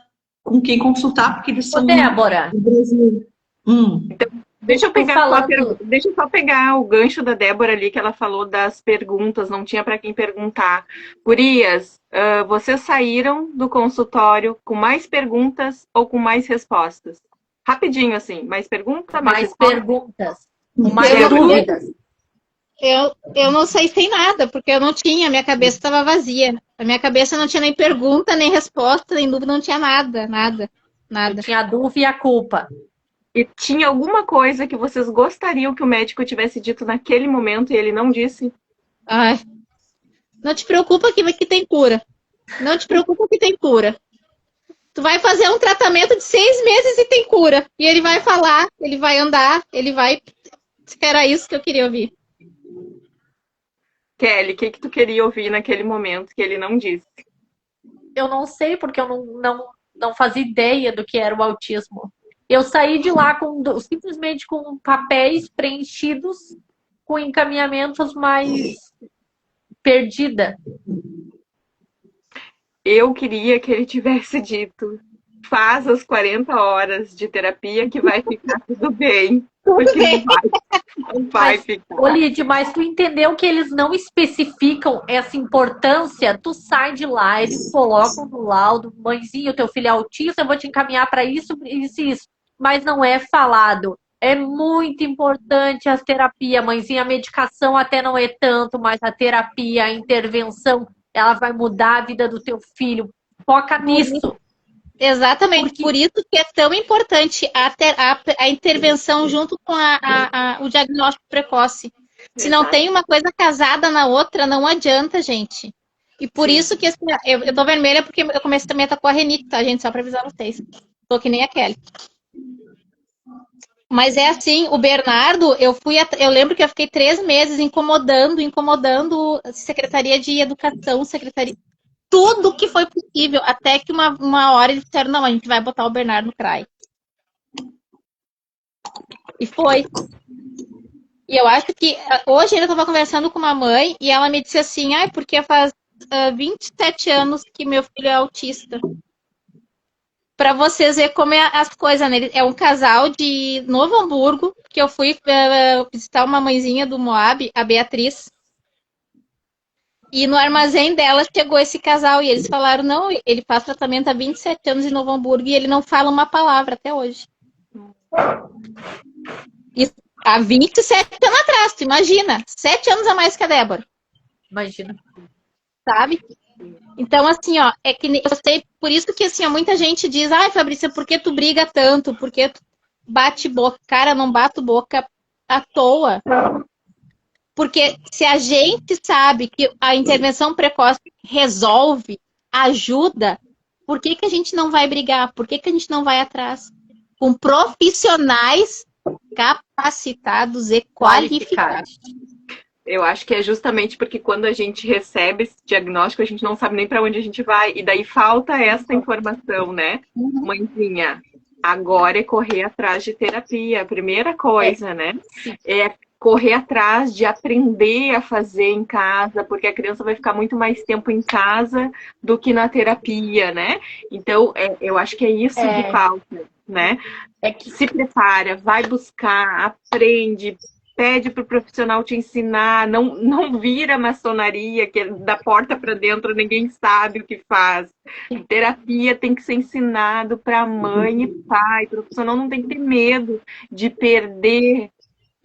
com quem consultar, porque eles são Débora, do Brasil. Então, deixa eu só pegar o gancho da Débora ali, que ela falou das perguntas, não tinha para quem perguntar. Gurias, vocês saíram do consultório com mais perguntas ou com mais respostas? Rapidinho, assim, mais perguntas? Mais perguntas. Mais dúvidas. Eu não sei sem nada, porque eu não tinha, minha cabeça estava vazia. A minha cabeça não tinha nem pergunta, nem resposta, nem dúvida, não tinha nada. Eu tinha a dúvida e a culpa. E tinha alguma coisa que vocês gostariam que o médico tivesse dito naquele momento e ele não disse? Ai, não te preocupa que tem cura. Não te preocupa que tem cura. Tu vai fazer um tratamento de 6 meses e tem cura. E ele vai falar, ele vai andar, ele vai... Era isso que eu queria ouvir. Kelly, o que tu queria ouvir naquele momento que ele não disse? Eu não sei, porque eu não fazia ideia do que era o autismo. Eu saí de lá simplesmente com papéis preenchidos, com encaminhamentos, mais perdida. Eu queria que ele tivesse dito: faz as 40 horas de terapia que vai ficar tudo bem. Porque não vai ficar. Olide, mas tu entendeu que eles não especificam essa importância? Tu sai de lá, eles colocam no laudo, mãezinha, teu filho é autista, eu vou te encaminhar para isso, isso. Mas não é falado. É muito importante a terapia, mãezinha. A medicação até não é tanto, mas a terapia, a intervenção, ela vai mudar a vida do teu filho. Foca nisso. Exatamente, por isso que é tão importante a intervenção junto com o diagnóstico precoce. Se não tem uma coisa casada na outra, não adianta, gente. E por isso que assim, eu tô vermelha porque eu comecei também a estar com a renite, tá, gente? Só pra avisar vocês. Tô que nem a Kelly. Mas é assim, o Bernardo, eu lembro que eu fiquei 3 meses incomodando Secretaria de Educação, Secretaria, tudo que foi possível, até que uma hora eles disseram, não, a gente vai botar o Bernardo no CRAI. E foi. E eu acho que hoje eu estava conversando com uma mãe e ela me disse assim, porque faz 27 anos que meu filho é autista. Para vocês verem como é as coisas, né? É um casal de Novo Hamburgo, que eu fui visitar uma mãezinha do Moab, a Beatriz. E no armazém dela chegou esse casal e eles falaram, não, ele faz tratamento há 27 anos em Novo Hamburgo e ele não fala uma palavra até hoje. Isso, há 27 anos atrás, tu imagina? 7 anos a mais que a Débora. Imagina. Sabe? Então, assim, ó, é que eu sei, por isso que, assim, ó, muita gente diz, Fabrícia, por que tu briga tanto? Por que tu bate boca? Cara, não bato boca à toa. Porque se a gente sabe que a intervenção precoce resolve, ajuda, por que a gente não vai brigar? Por que a gente não vai atrás? Com profissionais capacitados e qualificados. Eu acho que é justamente porque quando a gente recebe esse diagnóstico, a gente não sabe nem para onde a gente vai. E daí falta essa informação, né? Mãezinha, agora é correr atrás de terapia. A primeira coisa, né? É correr atrás de aprender a fazer em casa, porque a criança vai ficar muito mais tempo em casa do que na terapia, né? Então, eu acho que é isso que falta, né? É que se prepara, vai buscar, aprende, pede para o profissional te ensinar, não vira maçonaria, que da porta para dentro ninguém sabe o que faz. Terapia tem que ser ensinado para mãe e pai, o profissional não tem que ter medo de perder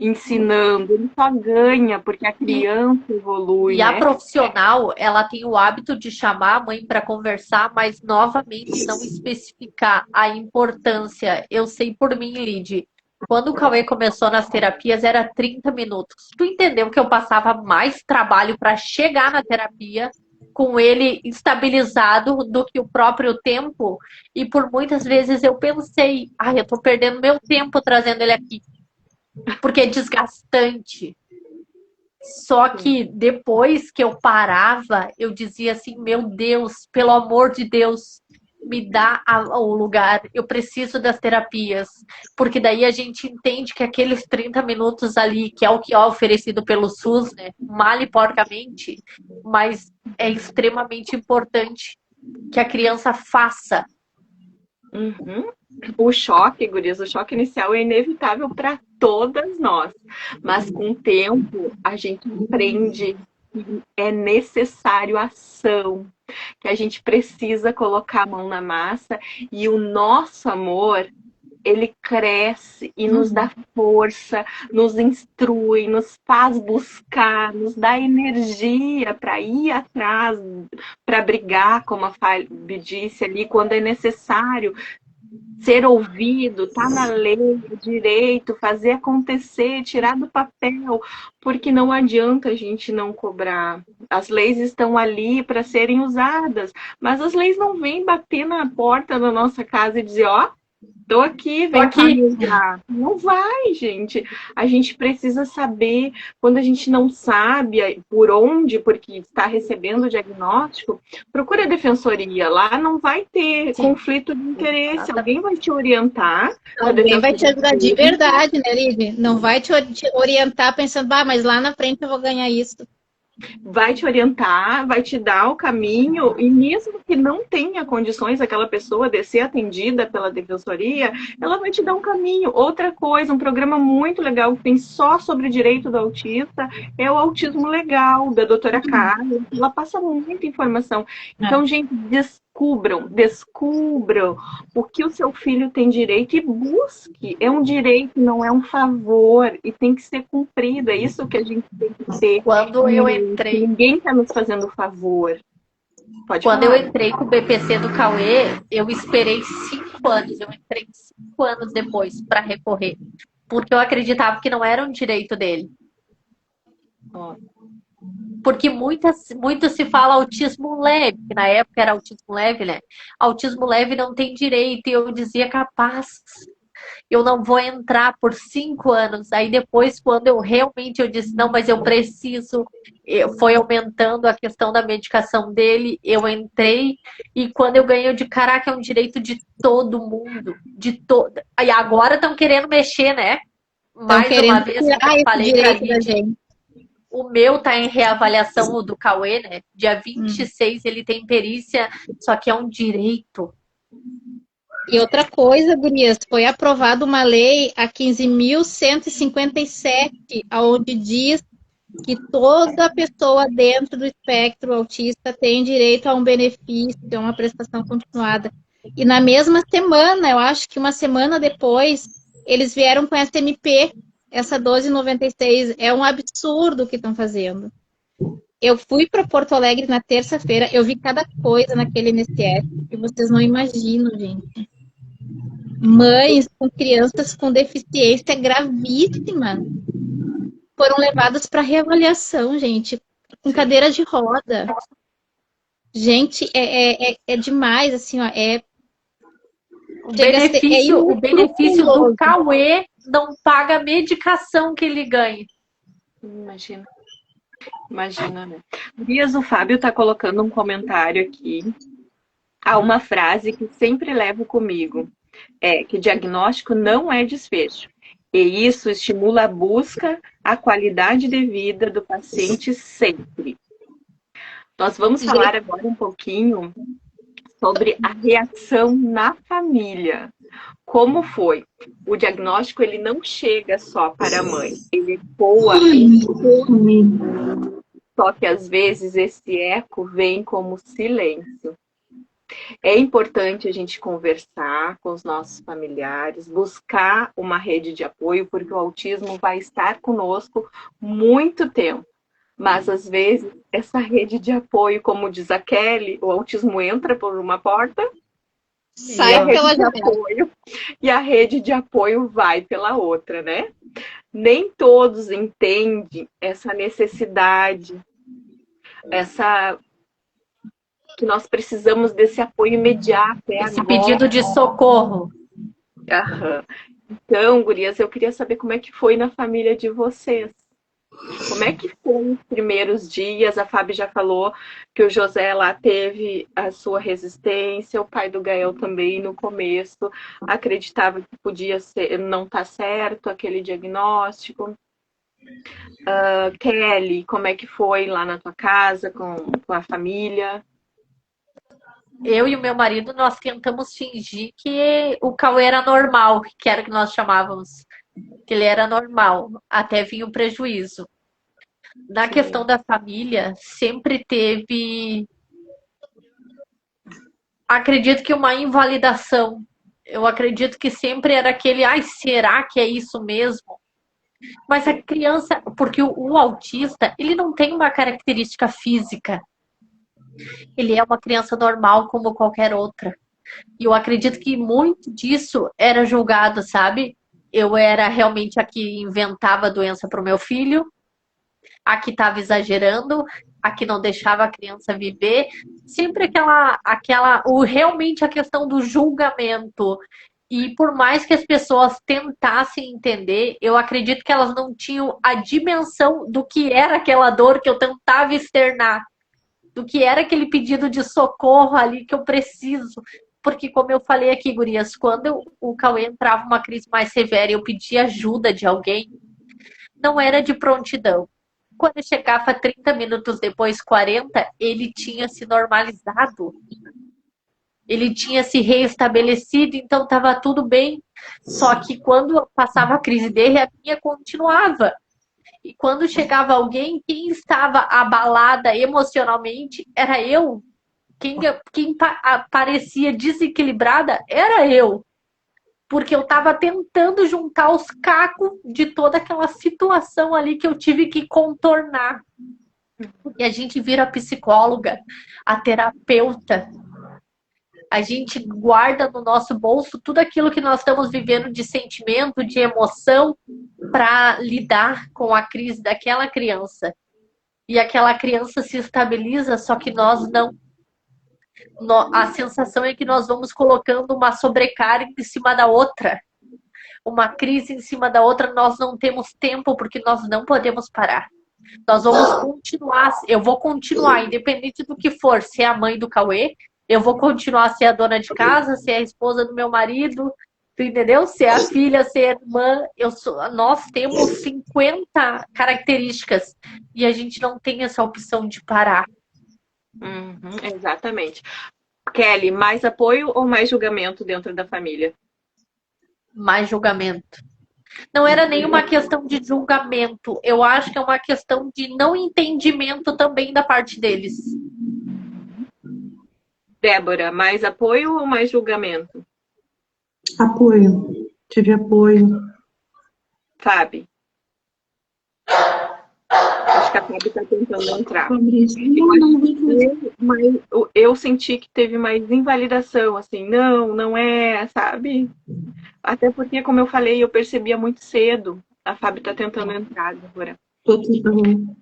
ensinando, ele só ganha porque a criança evolui. E a profissional, ela tem o hábito de chamar a mãe para conversar, mas novamente não especificar a importância. Eu sei por mim, Lid, quando o Cauê começou nas terapias era 30 minutos. Tu entendeu que eu passava mais trabalho para chegar na terapia com ele estabilizado do que o próprio tempo? E por muitas vezes eu pensei, eu tô perdendo meu tempo trazendo ele aqui. Porque é desgastante. Só que depois que eu parava, eu dizia assim, meu Deus, pelo amor de Deus, me dá o lugar, eu preciso das terapias. Porque daí a gente entende que aqueles 30 minutos ali, que é o que é oferecido pelo SUS, né, mal e porcamente, mas é extremamente importante que a criança faça. O choque, gurias, o choque inicial é inevitável para todas nós. Mas com o tempo, a gente aprende que é necessário ação, que a gente precisa colocar a mão na massa e o nosso amor, ele cresce e nos dá força, nos instrui, nos faz buscar, nos dá energia para ir atrás, para brigar, como a Fábio disse ali, quando é necessário ser ouvido, tá na lei, direito, fazer acontecer, tirar do papel, porque não adianta a gente não cobrar. As leis estão ali para serem usadas, mas as leis não vêm bater na porta da nossa casa e dizer, tô aqui, vem cá me usar. Não vai, gente. A gente precisa saber, quando a gente não sabe por onde, porque está recebendo o diagnóstico, procura a defensoria. Lá não vai ter conflito de interesse. Alguém vai te orientar. Alguém vai te ajudar de verdade, né, Lívia? Não vai te orientar pensando, mas lá na frente eu vou ganhar isso. Vai te orientar, vai te dar o caminho, e mesmo que não tenha condições aquela pessoa de ser atendida pela defensoria, ela vai te dar um caminho. Outra coisa, um programa muito legal que tem só sobre o direito do autista é o Autismo Legal, da doutora Carla. Ela passa muita informação. Então, gente, descubram o que o seu filho tem direito e busque. É um direito, não é um favor, e tem que ser cumprido. É isso que a gente tem que ter. Quando eu entrei... Ninguém está nos fazendo favor. Quando eu entrei com o BPC do Cauê, eu esperei 5 anos. Eu entrei 5 anos depois para recorrer. Porque eu acreditava que não era um direito dele. Porque muito se fala autismo leve, que na época era autismo leve, né? Autismo leve não tem direito. E eu dizia, capaz, eu não vou entrar por 5 anos. Aí depois, quando eu realmente eu disse, não, mas eu preciso, foi aumentando a questão da medicação dele, eu entrei, e quando eu ganhei, eu de caraca, é um direito de todo mundo, de todo. E agora estão querendo mexer, né? Estão Mais uma querendo vez, tirar como eu esse falei pra direito da Lídia, gente. o meu tá em reavaliação, o do Cauê, né? Dia 26 ele tem perícia, só que é um direito. E outra coisa, gurias, foi aprovada uma lei, a 15.157, onde diz que toda pessoa dentro do espectro autista tem direito a um benefício, a uma prestação continuada. E na mesma semana, eu acho que uma semana depois, eles vieram com essa MP, essa 1296. É um absurdo o que estão fazendo. Eu fui para Porto Alegre na terça-feira, eu vi cada coisa naquele INSS que vocês não imaginam, gente. Mães com crianças com deficiência gravíssima foram levadas para reavaliação, gente, com cadeira de roda. Gente, é demais, assim, ó, O benefício do inescrupuloso. Cauê não paga a medicação que ele ganha. Imagina, né? Dias, o Fábio tá colocando um comentário aqui. Há uma frase que sempre levo comigo. É que diagnóstico não é desfecho. E isso estimula a busca, a qualidade de vida do paciente sempre. Nós vamos falar agora um pouquinho sobre a reação na família. Como foi? O diagnóstico ele não chega só para a mãe, ele ecoa em todo. Só que às vezes esse eco vem como silêncio. É importante a gente conversar com os nossos familiares, buscar uma rede de apoio, porque o autismo vai estar conosco muito tempo. Mas, às vezes, essa rede de apoio, como diz a Kelly, o autismo entra por uma porta Sai pela janela. E a rede de apoio vai pela outra, né? Nem todos entendem essa necessidade, que nós precisamos desse apoio imediato. Esse pedido de socorro. Aham. Então, gurias, eu queria saber como é que foi na família de vocês. Como é que foi os primeiros dias? A Fábio já falou que o José lá teve a sua resistência, o pai do Gael também no começo acreditava que podia ser, não tá certo aquele diagnóstico. Kelly, como é que foi lá na tua casa com a família? Eu e o meu marido, nós tentamos fingir que o Cauê era normal, que era o que nós chamávamos, que ele era normal, até vir o prejuízo. Na questão da família, sempre teve, acredito que uma invalidação. Eu acredito que sempre era aquele, ai, será que é isso mesmo? Mas a criança, porque o autista, ele não tem uma característica física. Ele é uma criança normal como qualquer outra. E eu acredito que muito disso era julgado, sabe? Eu era realmente a que inventava a doença para o meu filho, a que estava exagerando, a que não deixava a criança viver. Sempre realmente a questão do julgamento. E por mais que as pessoas tentassem entender, eu acredito que elas não tinham a dimensão do que era aquela dor que eu tentava externar, do que era aquele pedido de socorro ali que eu preciso. Porque, como eu falei aqui, gurias, quando o Cauê entrava numa crise mais severa e eu pedia ajuda de alguém, não era de prontidão. Quando chegava 30 minutos depois, 40, ele tinha se normalizado. Ele tinha se reestabelecido, então estava tudo bem. Só que quando passava a crise dele, a minha continuava. E quando chegava alguém, quem estava abalada emocionalmente era eu. Quem parecia desequilibrada era eu. Porque eu estava tentando juntar os cacos de toda aquela situação ali que eu tive que contornar. E a gente vira a psicóloga, a terapeuta. A gente guarda no nosso bolso tudo aquilo que nós estamos vivendo de sentimento, de emoção, para lidar com a crise daquela criança. E aquela criança se estabiliza, só que nós não. A sensação é que nós vamos colocando uma sobrecarga em cima da outra. uma crise em cima da outra, nós não temos tempo, porque nós não podemos parar. Nós vamos continuar, eu vou continuar, independente do que for, ser a mãe do Cauê, eu vou continuar a ser a dona de casa, ser a esposa do meu marido, tu entendeu? Ser a filha, ser a irmã. Nós temos 50 características e a gente não tem essa opção de parar. Exatamente. Kelly, mais apoio ou mais julgamento dentro da família? Mais julgamento. Não era nenhuma questão de julgamento. Eu acho que é uma questão de não entendimento também da parte deles. Débora, mais apoio ou mais julgamento? Apoio. Tive apoio. Fábio? Acho que a Fábio está tentando entrar. Mas eu senti que teve mais invalidação, assim, não é, sabe? Até porque, como eu falei, eu percebia muito cedo. A Fábio está tentando entrar agora. Tô tentando.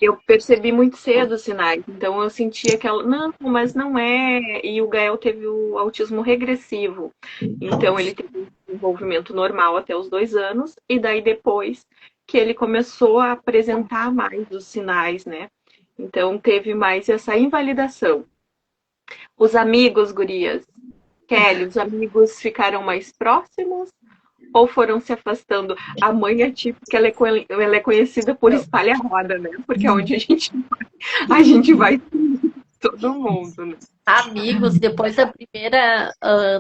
Eu percebi muito cedo os sinais, então eu sentia que ela, não, mas não é. E o Gael teve o autismo regressivo, então ele teve um desenvolvimento normal até os 2 anos, e daí depois que ele começou a apresentar mais os sinais, né? Então teve mais essa invalidação. Os amigos, gurias, Kelly, os amigos ficaram mais próximos? Ou foram se afastando? A mãe é típica, ela é conhecida por espalha-roda, né? Porque é onde a gente vai todo mundo, né? Amigos, depois da primeira,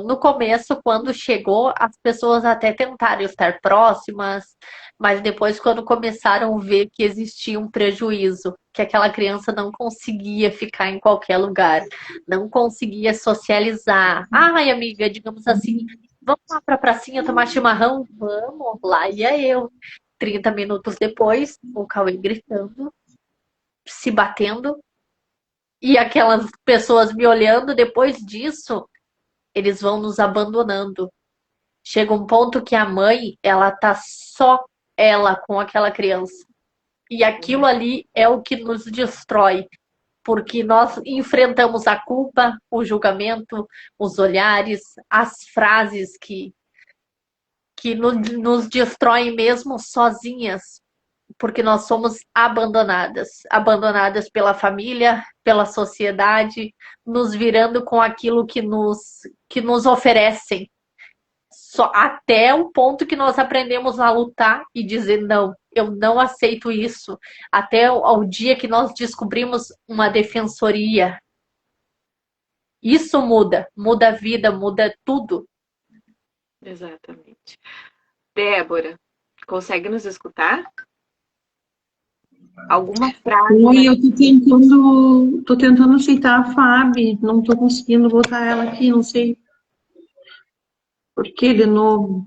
no começo, quando chegou, as pessoas até tentaram estar próximas, mas depois, quando começaram a ver que existia um prejuízo, que aquela criança não conseguia ficar em qualquer lugar, não conseguia socializar. Ai, amiga, digamos assim, vamos lá pra pracinha tomar chimarrão? Vamos, lá ia eu. 30 minutos depois, o Cauê gritando, se batendo, e aquelas pessoas me olhando. Depois disso, eles vão nos abandonando. Chega um ponto que a mãe, ela tá só ela com aquela criança. E aquilo ali é o que nos destrói. Porque nós enfrentamos a culpa, o julgamento, os olhares, as frases que nos destroem mesmo sozinhas, porque nós somos abandonadas pela família, pela sociedade, nos virando com aquilo que nos oferecem. Só até o ponto que nós aprendemos a lutar e dizer não, eu não aceito isso. Até ao dia que nós descobrimos uma defensoria. Isso muda a vida, muda tudo. Exatamente. Débora, consegue nos escutar? Alguma frase? Oi, eu tô tentando aceitar a Fábio, não tô conseguindo botar ela aqui, não sei por que de novo.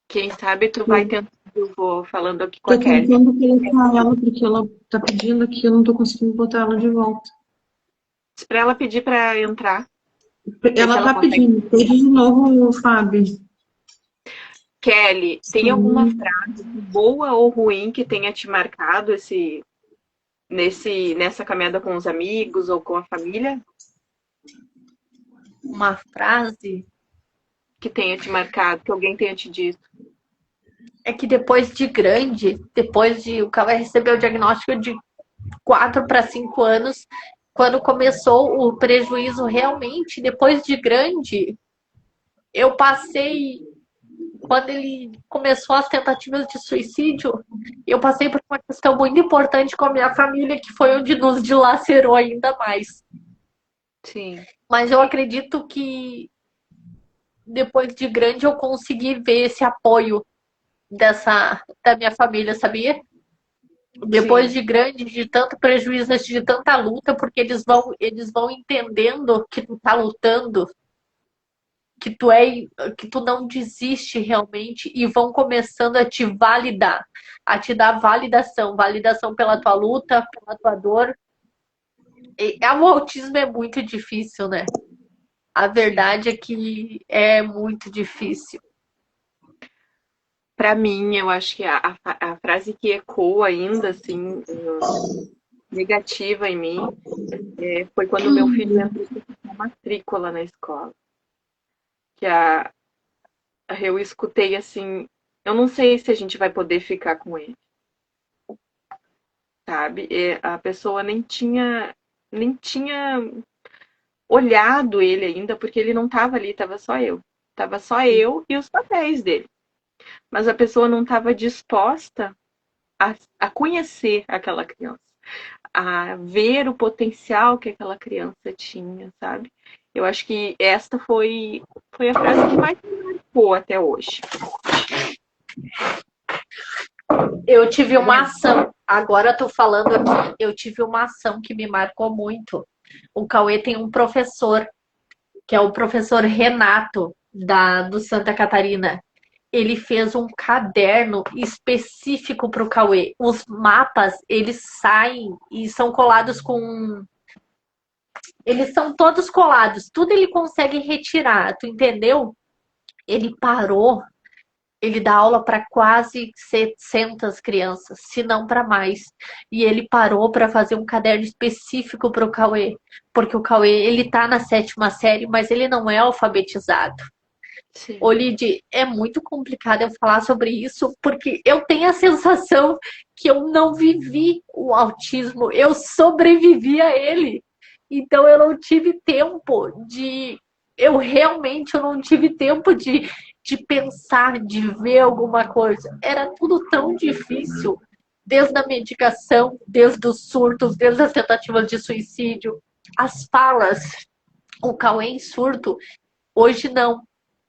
Quem sabe tu vai tentando, eu vou falando aqui com Tô a Kelly. tentando colocar ela, porque ela tá pedindo aqui, eu não tô conseguindo botar ela de volta. Para ela pedir para entrar. Ela tá pedindo, pede de novo, Fábio. Kelly, tem alguma frase boa ou ruim que tenha te marcado nessa caminhada com os amigos ou com a família? Uma frase que tenha te marcado, que alguém tenha te dito? É que depois de grande, o Cauê recebeu o diagnóstico de 4 para 5 anos, quando começou o prejuízo realmente, depois de grande, eu passei, quando ele começou as tentativas de suicídio, eu passei por uma questão muito importante com a minha família, que foi onde nos dilacerou ainda mais. Sim. Mas eu acredito que depois de grande eu consegui ver esse apoio da minha família, sabia? Depois de grande, de tanto prejuízo, de tanta luta, porque eles vão entendendo que tu tá lutando, que tu não desiste realmente, e vão começando a te validar, a te dar validação pela tua luta, pela tua dor. O autismo é muito difícil, né? A verdade é que é muito difícil. Para mim, eu acho que a frase que ecoa ainda, assim, negativa em mim, foi quando meu filho entrou com a matrícula na escola. Que eu escutei assim, eu não sei se a gente vai poder ficar com ele, sabe? A pessoa nem tinha olhado ele ainda, porque ele não estava ali, estava só eu. Tava só eu e os papéis dele. Mas a pessoa não estava disposta a conhecer aquela criança, a ver o potencial que aquela criança tinha, sabe? Eu acho que esta foi a frase que mais me marcou até hoje. Eu tive uma ação, agora eu tô falando aqui, eu tive uma ação que me marcou muito. O Cauê tem um professor, que é o professor Renato, do Santa Catarina. Ele fez um caderno específico para o Cauê. Os mapas, eles saem e são colados com... Eles são todos colados, tudo ele consegue retirar, tu entendeu? Ele parou, ele dá aula para quase 700 crianças, se não para mais. E ele parou para fazer um caderno específico para o Cauê, porque o Cauê, ele tá na 7ª série, mas ele não é alfabetizado. Sim. Ô, Lid, é muito complicado eu falar sobre isso, porque eu tenho a sensação que eu não vivi o autismo, eu sobrevivi a ele. Então eu não tive tempo de. Eu realmente eu não tive tempo de pensar, de ver alguma coisa. Era tudo tão difícil, desde a medicação, desde os surtos, desde as tentativas de suicídio, as falas. O Cauê em surto, hoje não.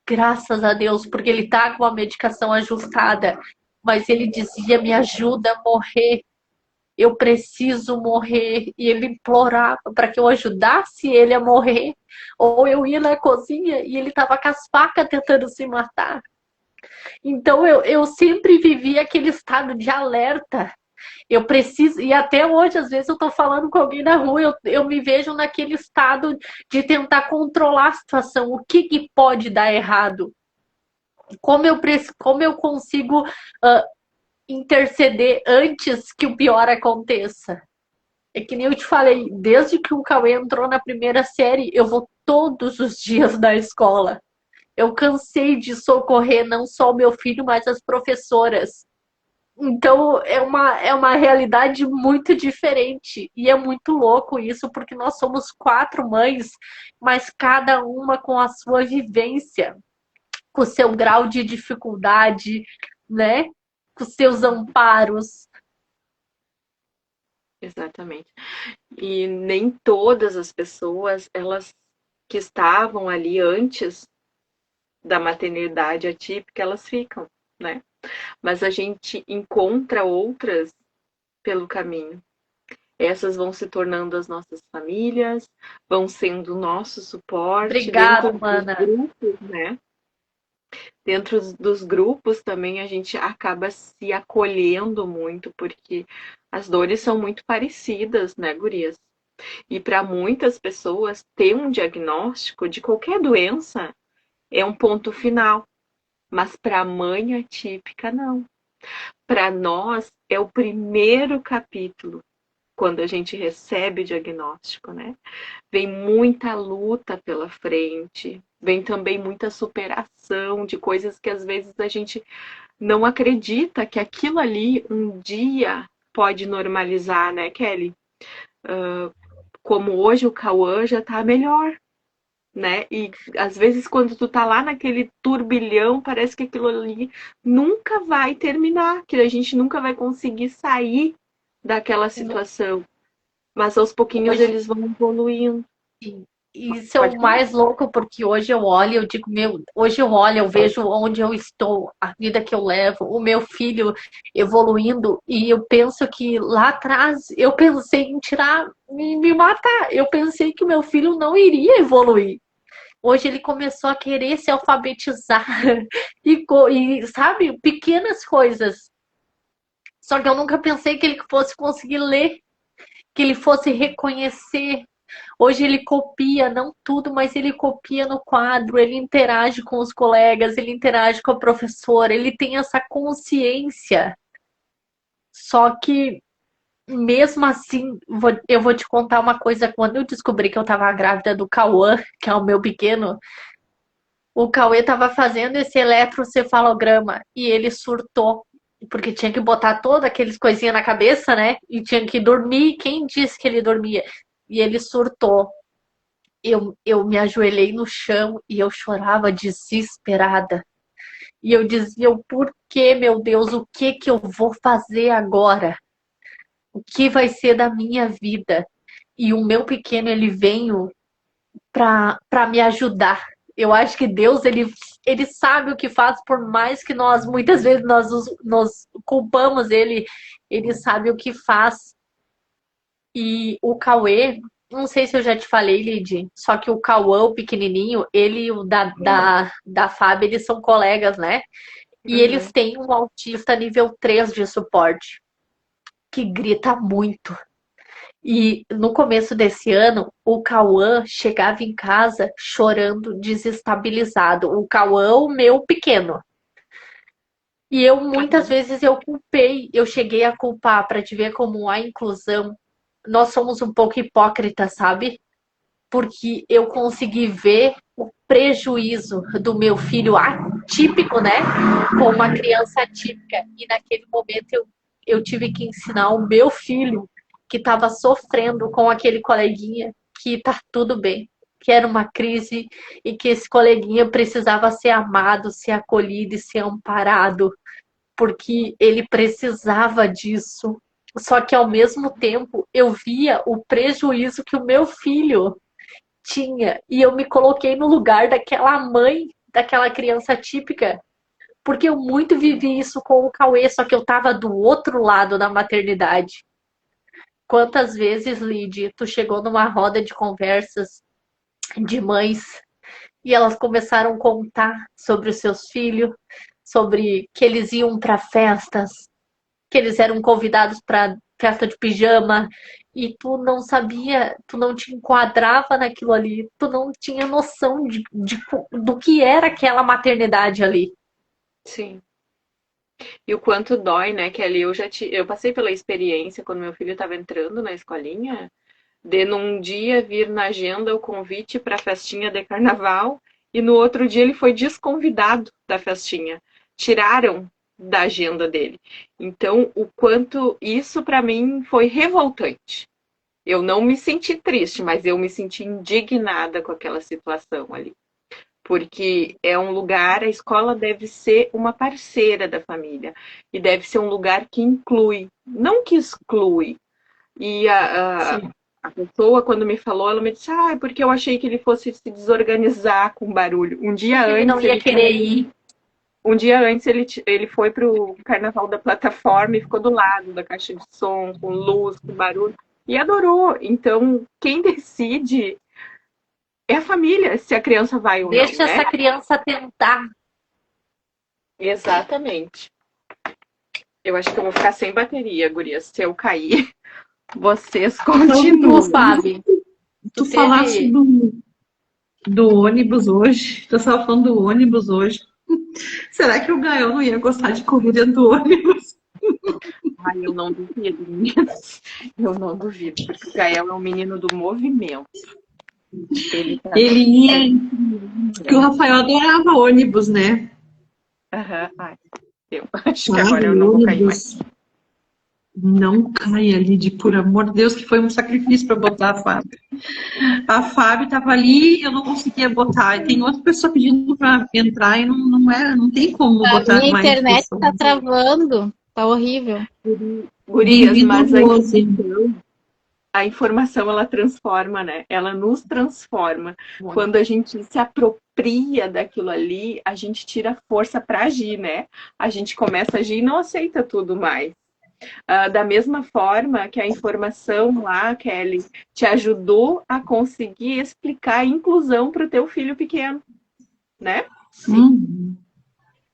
Graças a Deus, porque ele tá com a medicação ajustada, mas ele dizia, me ajuda a morrer, eu preciso morrer, e ele implorava para que eu ajudasse ele a morrer, ou eu ia na cozinha e ele tava com as facas tentando se matar. Então eu sempre vivi aquele estado de alerta. Eu preciso, e até hoje, às vezes, eu tô falando com alguém na rua, eu me vejo naquele estado de tentar controlar a situação. O que pode dar errado? Como eu consigo interceder antes que o pior aconteça? É que nem eu te falei, desde que o Cauê entrou na 1ª série, eu vou todos os dias na escola. Eu cansei de socorrer não só o meu filho, mas as professoras. Então é uma realidade muito diferente e é muito louco isso, porque nós somos 4 mães, mas cada uma com a sua vivência, com o seu grau de dificuldade, né? Com os seus amparos. Exatamente. E nem todas as pessoas, elas que estavam ali antes da maternidade atípica, elas ficam, né? Mas a gente encontra outras pelo caminho. Essas vão se tornando as nossas famílias, vão sendo o nosso suporte. Obrigada, dentro mana. dos grupos, né? Dentro dos grupos também a gente acaba se acolhendo muito, porque as dores são muito parecidas, né, gurias? E para muitas pessoas, ter um diagnóstico de qualquer doença é um ponto final. Mas para a mãe atípica, não. Para nós, é o primeiro capítulo quando a gente recebe o diagnóstico, né? Vem muita luta pela frente, vem também muita superação de coisas que às vezes a gente não acredita que aquilo ali um dia pode normalizar, né, Kelly? Como hoje o Cauã já tá melhor, né? E às vezes quando tu tá lá naquele turbilhão, parece que aquilo ali nunca vai terminar, que a gente nunca vai conseguir sair daquela situação. Mas aos pouquinhos Hoje, eles vão evoluindo. isso é Pode o falar. mais louco, porque hoje eu olho, eu digo, hoje eu olho, eu vejo onde eu estou, a vida que eu levo, o meu filho evoluindo, e eu penso que lá atrás eu pensei em me matar. Eu pensei que o meu filho não iria evoluir. Hoje ele começou a querer se alfabetizar e sabe, pequenas coisas. Só que eu nunca pensei que ele fosse conseguir ler, que ele fosse reconhecer. Hoje ele copia, não tudo, mas ele copia no quadro, ele interage com os colegas, ele interage com a professora, ele tem essa consciência. Só que, mesmo assim, eu vou te contar uma coisa. Quando eu descobri que eu estava grávida do Cauã, que é o meu pequeno, O Cauê tava fazendo esse eletrocefalograma e ele surtou, porque tinha que botar todas aqueles coisinhas na cabeça, né? E tinha que dormir. Quem disse que ele dormia? E ele surtou. Eu me ajoelhei no chão e eu chorava desesperada. E eu dizia, o porquê, meu Deus, o que que eu vou fazer agora? O que vai ser da minha vida? E o meu pequeno, ele veio para me ajudar. Eu acho que Deus, ele sabe o que faz, por mais que nós, muitas vezes, nós culpamos ele, ele sabe o que faz. E o Cauê, não sei se eu já te falei, Lid, só que o Cauã, o pequenininho, ele e o da Fábio, eles são colegas, né? E eles têm um autista nível 3 de suporte, que grita muito. E no começo desse ano, o Cauã chegava em casa chorando, desestabilizado. O Cauã, o meu pequeno. E eu, muitas vezes, eu cheguei a culpar, para te ver como a inclusão, nós somos um pouco hipócritas, sabe? Porque eu consegui ver o prejuízo do meu filho atípico, né? Com uma criança atípica. E naquele momento eu tive que ensinar o meu filho que estava sofrendo com aquele coleguinha que tá tudo bem, que era uma crise e que esse coleguinha precisava ser amado, ser acolhido e ser amparado, porque ele precisava disso. Só que ao mesmo tempo eu via o prejuízo que o meu filho tinha e eu me coloquei no lugar daquela mãe, daquela criança típica, porque eu muito vivi isso com o Cauê, só que eu tava do outro lado da maternidade. Quantas vezes, Lid, tu chegou numa roda de conversas de mães e elas começaram a contar sobre os seus filhos, sobre que eles iam para festas, que eles eram convidados para festa de pijama e tu não sabia, tu não te enquadrava naquilo ali, tu não tinha noção do que era aquela maternidade ali. Sim. E o quanto dói, né? Que ali eu passei pela experiência quando meu filho estava entrando na escolinha, de num dia vir na agenda o convite para a festinha de carnaval e no outro dia ele foi desconvidado da festinha. Tiraram da agenda dele. Então, o quanto isso para mim foi revoltante. Eu não me senti triste, mas eu me senti indignada com aquela situação ali. Porque é um lugar, a escola deve ser uma parceira da família e deve ser um lugar que inclui, não que exclui. E a pessoa, quando me falou, ela me disse, porque eu achei que ele fosse se desorganizar com barulho. Um dia Ele antes não ia querer ir. Um dia antes ele foi pro Carnaval da Plataforma e ficou do lado da caixa de som, com luz, com barulho, e adorou. Então, quem decide é a família, se a criança vai ou não, Deixa né? essa criança tentar. Exatamente. Eu acho que eu vou ficar sem bateria, gurias. Se eu cair, vocês continuam. Fábio. Tu falaste do ônibus hoje. Tu estava falando do ônibus hoje. Será que o Gael não ia gostar de correr dentro do ônibus? Ai, eu não duvido, meninas. Eu não duvido, porque o Gael é um menino do movimento. Ele ia. Porque o Rafael adorava ônibus, né? Eu acho que agora eu não vou cair mais. Não caia, Lid, por amor de Deus, que foi um sacrifício para botar a Fábio. A Fábio estava ali e eu não conseguia botar. E tem outra pessoa pedindo para entrar e não tem como botar mais. A minha internet está travando, tá horrível. Gurias, mas a informação ela transforma, né? Ela nos transforma. Muito. Quando a gente se apropria daquilo ali, a gente tira força para agir, né? A gente começa a agir e não aceita tudo mais. Da mesma forma que a informação lá, Kelly, te ajudou a conseguir explicar a inclusão para o teu filho pequeno, né? Sim.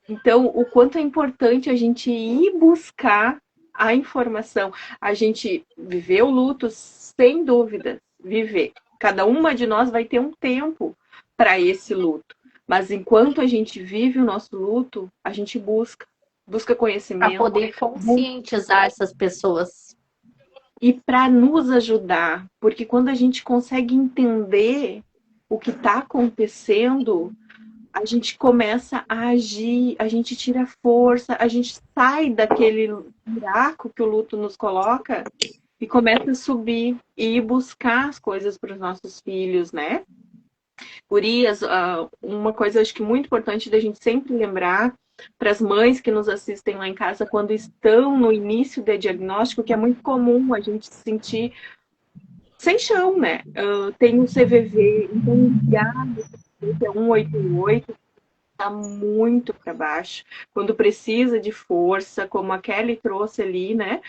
Então, o quanto é importante a gente ir buscar a informação. A gente viver o luto, sem dúvida, viver. Cada uma de nós vai ter um tempo para esse luto. Mas enquanto a gente vive o nosso luto, a gente busca conhecimento. Para poder conscientizar essas pessoas. E para nos ajudar. Porque quando a gente consegue entender o que está acontecendo, a gente começa a agir, a gente tira força, a gente sai daquele buraco que o luto nos coloca e começa a subir e ir buscar as coisas para os nossos filhos, né? Gurias, uma coisa acho que muito importante da gente sempre lembrar para as mães que nos assistem lá em casa quando estão no início do diagnóstico, que é muito comum a gente se sentir sem chão, né? Tem o CVV, então ligar no 188 está muito para baixo. Quando precisa de força, como a Kelly trouxe ali, né?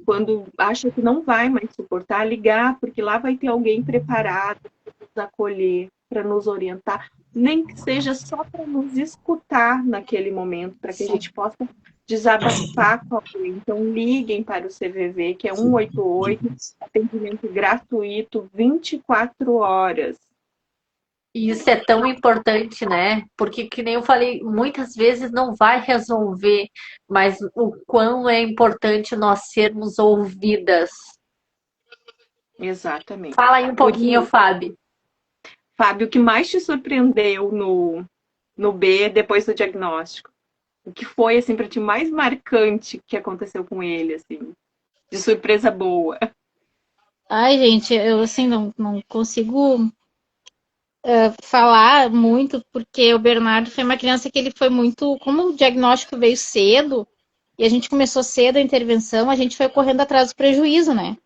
Quando acha que não vai mais suportar, ligar, porque lá vai ter alguém preparado para nos acolher, para nos orientar, nem que seja só para nos escutar naquele momento, para que a gente possa desabafar com alguém. Então, liguem para o CVV, que é 188, atendimento gratuito, 24 horas. E isso é tão importante, né? Porque, que nem eu falei, muitas vezes não vai resolver, mas o quão é importante nós sermos ouvidas. Exatamente. Fala aí um pouquinho, Fábio. Fábio, o que mais te surpreendeu no B depois do diagnóstico? O que foi, assim, para ti mais marcante que aconteceu com ele, assim, de surpresa boa? Ai, gente, eu assim não consigo falar muito, porque o Bernardo foi uma criança que ele foi muito. Como o diagnóstico veio cedo, e a gente começou cedo a intervenção, a gente foi correndo atrás do prejuízo, né?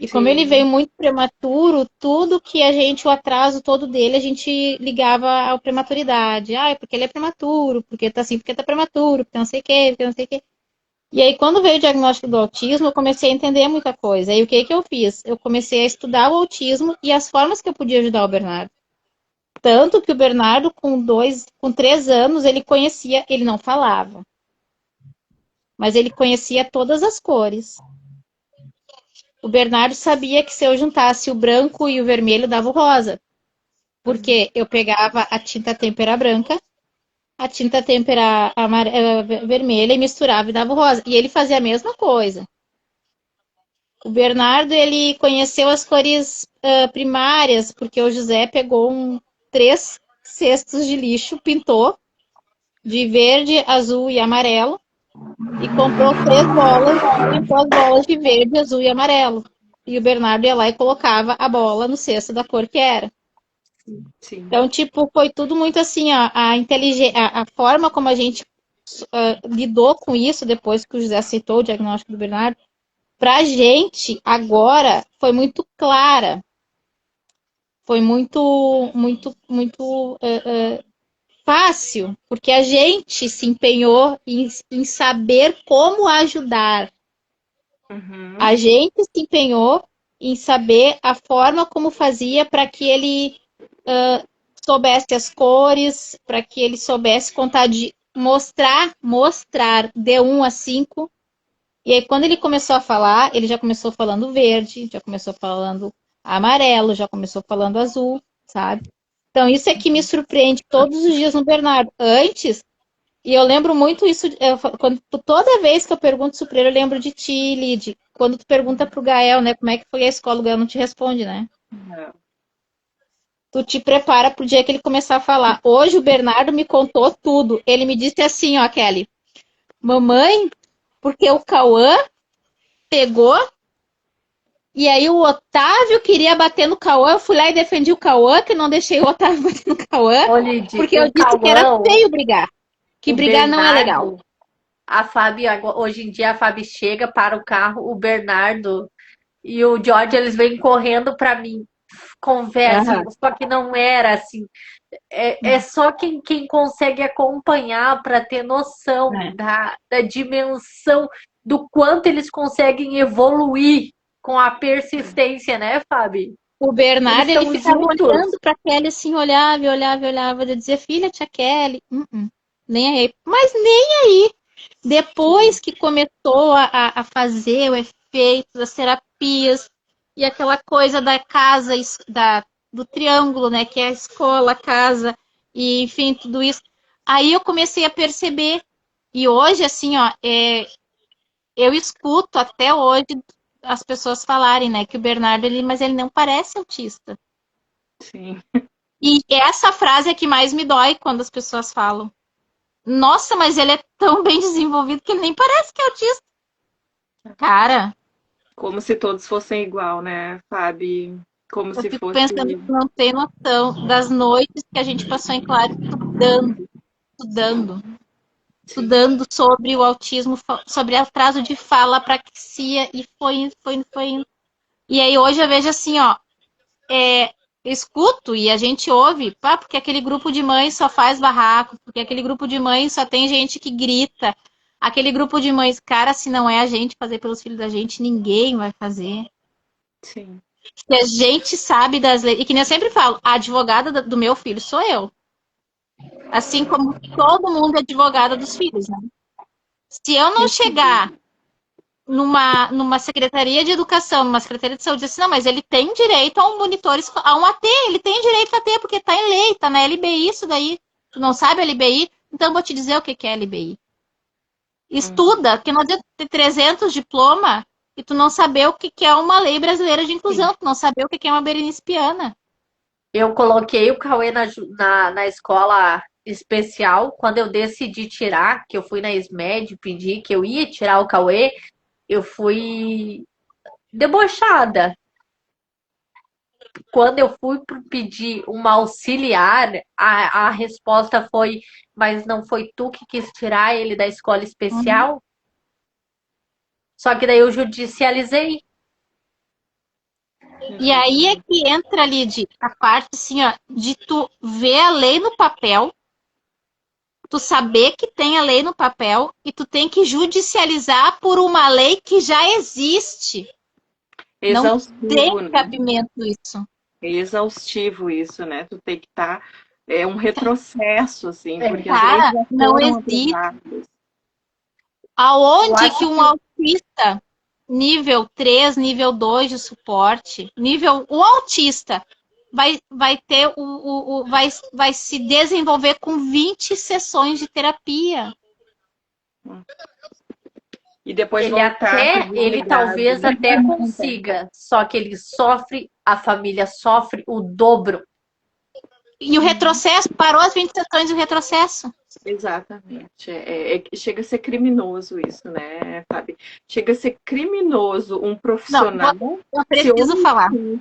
E como ele veio muito prematuro, tudo que a gente, o atraso todo dele, a gente ligava à prematuridade. Ah, é porque ele é prematuro, porque tá assim, porque tá prematuro, porque não sei o quê, porque não sei o quê. E aí, quando veio o diagnóstico do autismo, eu comecei a entender muita coisa. Aí, o que que eu fiz? Eu comecei a estudar o autismo e as formas que eu podia ajudar o Bernardo. Tanto que o Bernardo, com 3 anos, ele conhecia, ele não falava, mas ele conhecia todas as cores. O Bernardo sabia que se eu juntasse o branco e o vermelho, dava o rosa. Porque eu pegava a tinta têmpera branca, a tinta têmpera vermelha e misturava e dava o rosa. E ele fazia a mesma coisa. O Bernardo, ele conheceu as cores primárias, porque o José pegou 3 cestos de lixo, pintou de verde, azul e amarelo e comprou 3 bolas e pintou as bolas de verde, azul e amarelo. E o Bernardo ia lá e colocava a bola no cesto da cor que era. Sim. Então, tipo, foi tudo muito assim, ó, a forma como a gente lidou com isso depois que o José aceitou o diagnóstico do Bernardo, pra gente, agora, foi muito clara. Foi muito fácil, porque a gente se empenhou em saber como ajudar. A gente se empenhou em saber a forma como fazia para que ele soubesse as cores, para que ele soubesse contar mostrar de 1 a 5. E aí, quando ele começou a falar, ele já começou falando verde, já começou falando amarelo, já começou falando azul, sabe? Então, isso é que me surpreende todos os dias no Bernardo. Antes, e eu lembro muito isso, toda vez que eu pergunto isso pra ele, eu lembro de ti, Lid. Quando tu pergunta pro Gael, né, como é que foi a escola, o Gael não te responde, né? Não. Tu te prepara pro dia que ele começar a falar. Hoje o Bernardo me contou tudo. Ele me disse assim, ó, Kelly, mamãe, porque o Cauã pegou e aí o Otávio queria bater no Cauã, eu fui lá e defendi o Cauã, que não deixei o Otávio bater no Cauã, porque eu disse que era feio brigar. Que brigar não é legal. A Fábio, hoje em dia a Fábio chega para o carro, o Bernardo e o George, eles vêm correndo para mim, conversam, só que não era assim. É só quem consegue acompanhar para ter noção da dimensão do quanto eles conseguem evoluir com a persistência, né, Fábio? O Bernardo, ele ficava olhando para a Kelly assim, olhava, eu dizia, filha, tia Kelly, nem aí. Mas nem aí. Depois que começou a fazer o efeito das terapias e aquela coisa da casa, do triângulo, né, que é a escola, a casa, e enfim, tudo isso, aí eu comecei a perceber. E hoje, assim, ó, eu escuto até hoje as pessoas falarem, né, que o Bernardo, mas ele não parece autista. Sim. E essa frase é que mais me dói quando as pessoas falam. Nossa, mas ele é tão bem desenvolvido que ele nem parece que é autista. Cara, Como se todos fossem igual, né, Fábio? Como eu se fico fosse. pensando que não tem noção das noites que a gente passou em claro estudando, Sim, estudando sobre o autismo, sobre atraso de fala, apraxia, e foi indo. E aí hoje eu vejo assim, ó, escuto e a gente ouve, pá, porque aquele grupo de mães só faz barraco, porque aquele grupo de mães só tem gente que grita. Aquele grupo de mães, cara, se não é a gente fazer pelos filhos da gente, ninguém vai fazer. sim. E a gente sabe das leis. E que nem eu sempre falo, a advogada do meu filho sou eu. Assim como todo mundo é advogada dos filhos, né? Se eu não chegar numa secretaria de educação, numa secretaria de saúde, assim, não, mas ele tem direito a um monitor, a um AT, ele tem direito a ter, porque tá em lei, tá na LBI isso daí. Tu não sabe a LBI? Então eu vou te dizer o que é LBI. Estuda, porque não adianta ter 300 diploma e tu não saber o que é uma lei brasileira de inclusão, tu não saber o que é uma Berenice Piana. Eu coloquei o Cauê na escola especial. Quando eu decidi tirar, que eu fui na SMED pedir que eu ia tirar o Cauê, eu fui debochada. Quando eu fui pedir uma auxiliar, a resposta foi: mas não foi tu que quis tirar ele da escola especial? Só que daí eu judicializei. E aí é que entra ali a parte assim, ó, de tu ver a lei no papel, tu saber que tem a lei no papel e tu tem que judicializar por uma lei que já existe. Não Exaustivo, tem né? cabimento isso. É exaustivo isso, né? Tu tem que estar. É um retrocesso, assim, porque as leis Cara, já não foram existe. aprovadas. Eu Aonde que acho um que autista nível 3, nível 2 de suporte, o autista vai ter vai se desenvolver com 20 sessões de terapia. E depois voltar para ele desligado, talvez né? até consiga, só que ele sofre, a família sofre o dobro. E o retrocesso, parou as 20 sessões do retrocesso. Exatamente. Chega a ser criminoso isso, né, Fábio? Chega a ser criminoso um Não, profissional eu se preciso falar. omitir.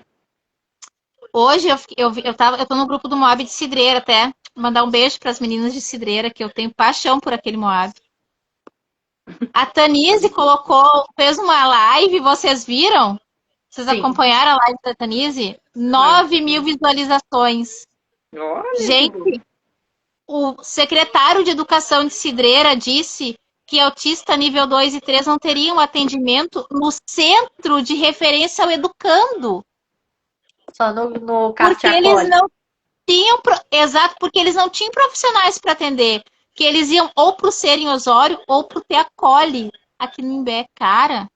Hoje eu tô no grupo do Moab de Cidreira até. Mandar um beijo para as meninas de Cidreira, que eu tenho paixão por aquele Moab. A Tanise fez uma live, vocês viram? Vocês Sim, acompanharam a live da Tanise? Não. 9.000 visualizações. Olha que bom. Gente, o secretário de Educação de Cidreira disse que autista nível 2 e 3 não teriam atendimento no centro de referência ao educando. só no Porque eles Catiacole. não tinham, exato, porque eles não tinham profissionais para atender. Que eles iam ou para o Ser em Osório ou para o Teacole, aqui no Imbé. Cara,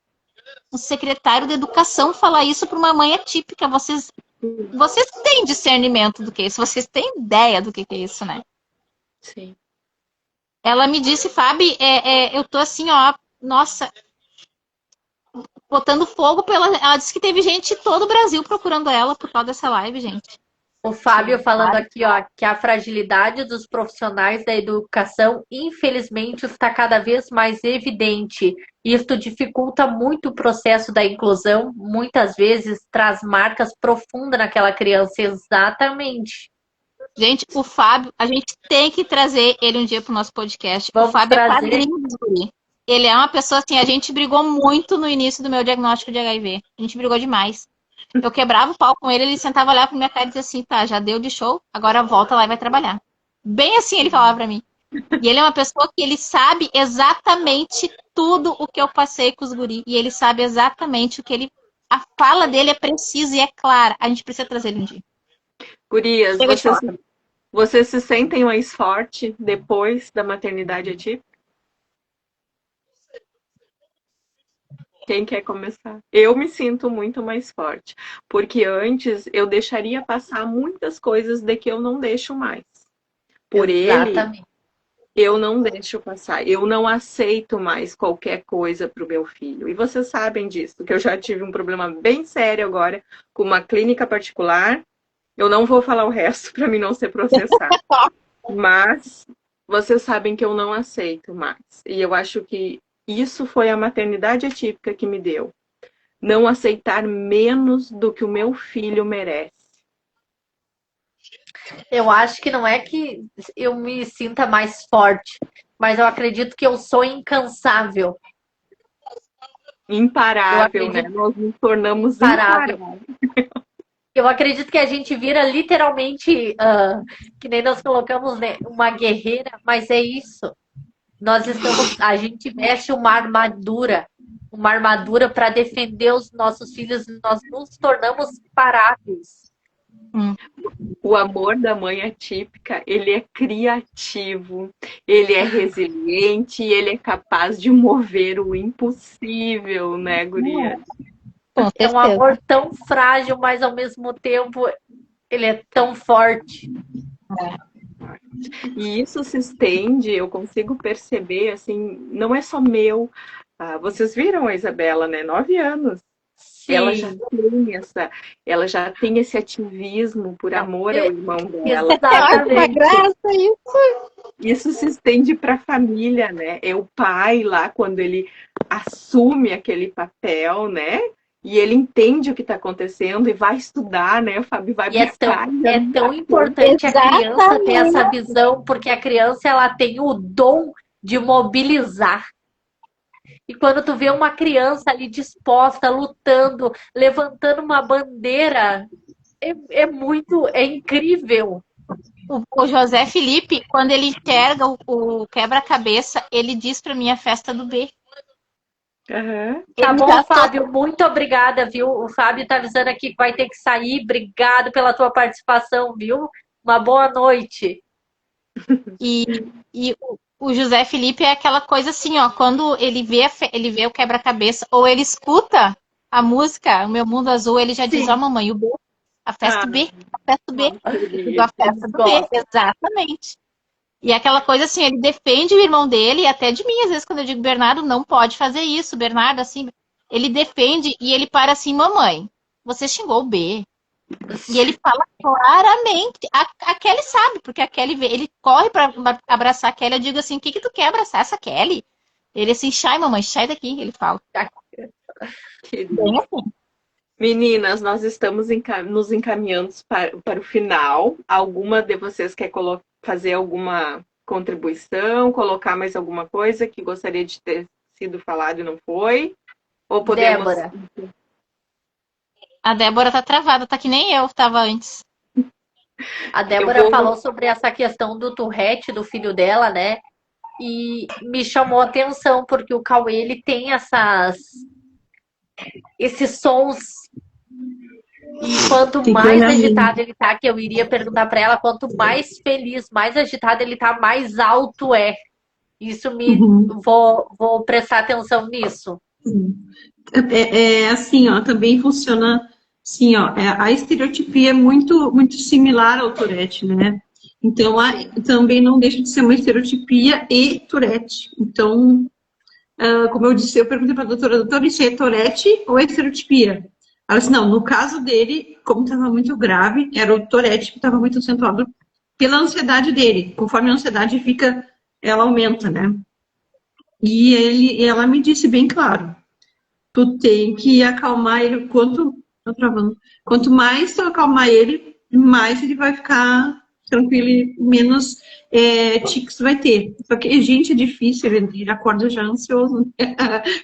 o secretário de Educação falar isso para uma mãe atípica. Vocês têm discernimento do que é isso? Vocês têm ideia do que é isso, né? Sim. Ela me disse, Fábio, eu tô assim, ó, nossa, botando fogo pela. Ela disse que teve gente de todo o Brasil procurando ela por causa dessa live, gente. O Fábio Sim. falando aqui, ó, que a fragilidade dos profissionais da educação, infelizmente, está cada vez mais evidente. Isto dificulta muito o processo da inclusão, muitas vezes traz marcas profundas naquela criança. Exatamente. Gente, o Fábio, a gente tem que trazer ele um dia pro nosso podcast. Vamos O Fábio trazer. é padrinho do guri. Ele é uma pessoa assim, a gente brigou muito no início do meu diagnóstico de HIV. A gente brigou demais. Eu quebrava o pau com ele, ele sentava lá pra minha cara e dizia assim, tá, já deu de show, agora volta lá e vai trabalhar. Bem assim ele falava pra mim. E ele é uma pessoa que ele sabe exatamente tudo o que eu passei com os guri. E ele sabe exatamente o que ele... A fala dele é precisa e é clara. A gente precisa trazer ele um dia. Gurias, Chega de falar. vocês se sentem mais forte depois da maternidade atípica? Quem quer começar? Eu me sinto muito mais forte, porque antes eu deixaria passar muitas coisas de que eu não deixo mais. Por ele, Exatamente. eu não deixo passar. Eu não aceito mais qualquer coisa para o meu filho. E vocês sabem disso, que eu já tive um problema bem sério agora com uma clínica particular Eu não vou falar o resto para mim não ser processado. Mas vocês sabem que eu não aceito mais. E eu acho que isso foi a maternidade atípica que me deu. Não aceitar menos do que o meu filho merece. Eu acho que não é que eu me sinta mais forte, mas eu acredito que eu sou incansável. Imparável, né? Nós nos tornamos imparáveis. Eu acredito que a gente vira literalmente, que nem nós colocamos, né, uma guerreira, mas é isso. A gente veste uma armadura para defender os nossos filhos e nós nos tornamos paráveis. O amor da mãe atípica, ele é criativo, ele é resiliente e ele é capaz de mover o impossível, né, guria? É um amor tão frágil, mas ao mesmo tempo ele é tão forte. E isso se estende, eu consigo perceber, assim, não é só meu. Vocês viram a Isabela, né? 9 anos. Sim. Ela já tem esse ativismo por amor ao irmão dela. Exatamente. Uma graça isso. Isso se estende para a família, né? É o pai lá, quando ele assume aquele papel, né? E ele entende o que está acontecendo e vai estudar, né? O Fábio vai buscar. É tão importante a criança ter essa visão, porque a criança ela tem o dom de mobilizar. E quando tu vê uma criança ali disposta, lutando, levantando uma bandeira, é incrível. O José Felipe, quando ele enxerga o quebra-cabeça, ele diz para mim a festa do B. Uhum. Tá bom, Fábio, muito obrigada, viu? O Fábio tá avisando aqui que vai ter que sair. Obrigado pela tua participação, viu? Uma boa noite. E o José Felipe é aquela coisa assim, ó, quando ele vê o quebra-cabeça ou ele escuta a música, O Meu Mundo Azul, ele já diz, ó, mamãe, o B, a festa do B, a festa do B, a festa do B, exatamente. E aquela coisa assim, ele defende o irmão dele, e até de mim, às vezes, quando eu digo, Bernardo, não pode fazer isso, Bernardo, assim, ele defende e ele para assim, mamãe, você xingou o B. E ele fala claramente, a Kelly sabe, porque a Kelly vê, ele corre para abraçar a Kelly, eu digo assim, o que tu quer abraçar essa Kelly? Ele assim, sai mamãe, sai daqui, ele fala. Bem assim. Meninas, nós estamos nos encaminhando para o final. Alguma de vocês quer fazer alguma contribuição, colocar mais alguma coisa que gostaria de ter sido falado e não foi? Ou podemos... Débora. A Débora tá travada, tá que nem eu tava antes. A Débora falou sobre essa questão do Tourette, do filho dela, né? E me chamou a atenção, porque o Cauê, ele tem esses sons. E quanto mais agitado ele tá, que eu iria perguntar pra ela, quanto mais feliz, mais agitado ele tá, mais alto é. Isso vou prestar atenção nisso. Assim, ó, também funciona assim, ó, a estereotipia é muito, muito similar ao Tourette, né? Então, também não deixa de ser uma estereotipia e Tourette. Então, como eu disse, eu perguntei para a doutora, isso é Tourette ou é estereotipia? Ela disse, não, no caso dele, como estava muito grave, era o Tourette que estava muito acentuado pela ansiedade dele. Conforme a ansiedade fica, ela aumenta, né? E ela me disse bem claro, tu tem que acalmar ele, quanto mais tu acalmar ele, mais ele vai ficar tranquilo e menos tiques vai ter. Só que, gente, é difícil, ele acorda já ansioso, né?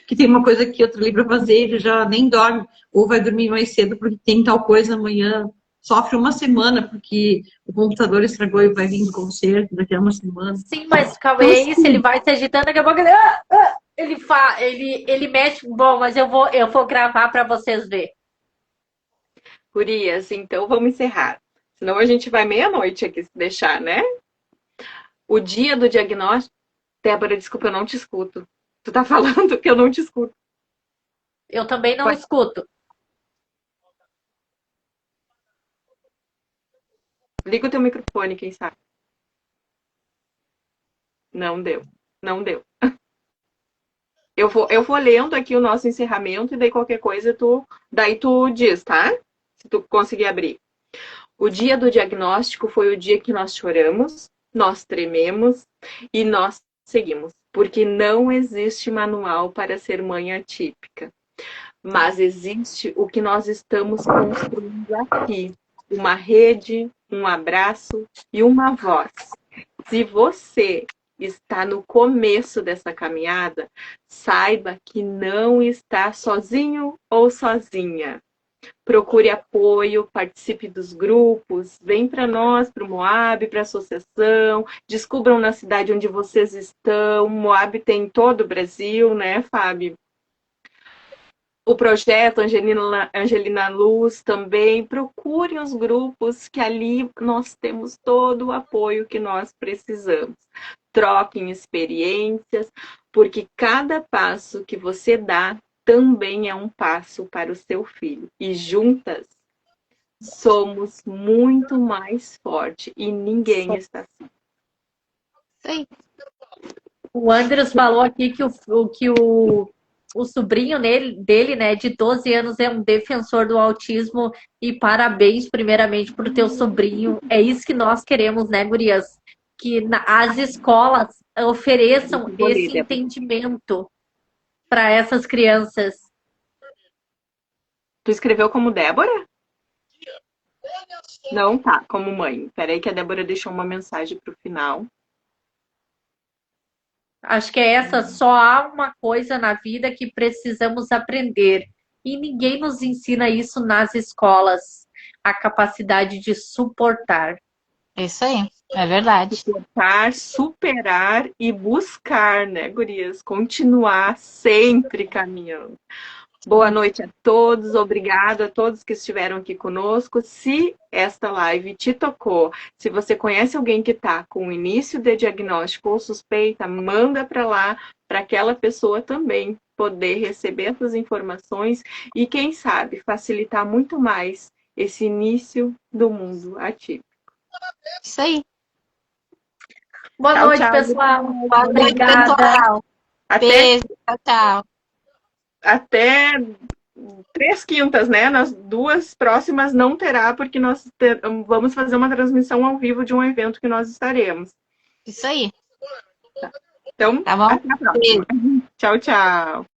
Que tem uma coisa aqui, outra ali pra fazer, ele já nem dorme, ou vai dormir mais cedo porque tem tal coisa amanhã, sofre uma semana porque o computador estragou e vai vir do concerto daqui a uma semana. Sim, mas calma aí, então, se ele vai se agitando, daqui a pouco ele mexe, bom, mas eu vou gravar para vocês verem. Gurias, então vamos encerrar. Senão a gente vai meia-noite aqui se deixar, né? O dia do diagnóstico... Débora, desculpa, eu não te escuto. Tu tá falando que eu não te escuto. Eu também não escuto. Liga o teu microfone, quem sabe. Não deu. Não deu. Eu vou lendo aqui o nosso encerramento e daí qualquer coisa daí tu diz, tá? Se tu conseguir abrir. O dia do diagnóstico foi o dia que nós choramos, nós trememos e nós seguimos, porque não existe manual para ser mãe atípica. Mas existe o que nós estamos construindo aqui, uma rede, um abraço e uma voz. Se você está no começo dessa caminhada, saiba que não está sozinho ou sozinha. Procure apoio, participe dos grupos, vem para nós, para o Moab, para a associação, descubram na cidade onde vocês estão. O Moab tem em todo o Brasil, né, Fábio? O projeto Angelina Luz também. Procurem os grupos, que ali nós temos todo o apoio que nós precisamos. Troquem experiências, porque cada passo que você dá também é um passo para o seu filho. E juntas somos muito mais fortes e ninguém está assim. Sim. O Andres falou aqui que o sobrinho dele, né, de 12 anos, é um defensor do autismo. E parabéns, primeiramente, para o teu sobrinho. É isso que nós queremos, né, gurias? Que as escolas ofereçam esse entendimento para essas crianças. Tu escreveu como Débora? Não, tá, como mãe. Peraí que a Débora deixou uma mensagem pro final. Acho que é essa, só há uma coisa na vida que precisamos aprender. E ninguém nos ensina isso nas escolas. A capacidade de suportar. Isso aí, é verdade. Suportar, superar e buscar, né, gurias? Continuar sempre caminhando. Boa noite a todos, obrigado a todos que estiveram aqui conosco. Se esta live te tocou, se você conhece alguém que está com o início de diagnóstico ou suspeita, manda para lá, para aquela pessoa também poder receber essas informações e, quem sabe, facilitar muito mais esse início do mundo atípico. Isso aí. Boa Tchau, noite, tchau. pessoal. Boa noite, Obrigada. pessoal. Beijo, tchau. Até 3/5, né? Nas 2 próximas não terá, porque nós vamos fazer uma transmissão ao vivo de um evento que nós estaremos. Isso aí. Então, Tá bom? até a próxima. Tchau, tchau.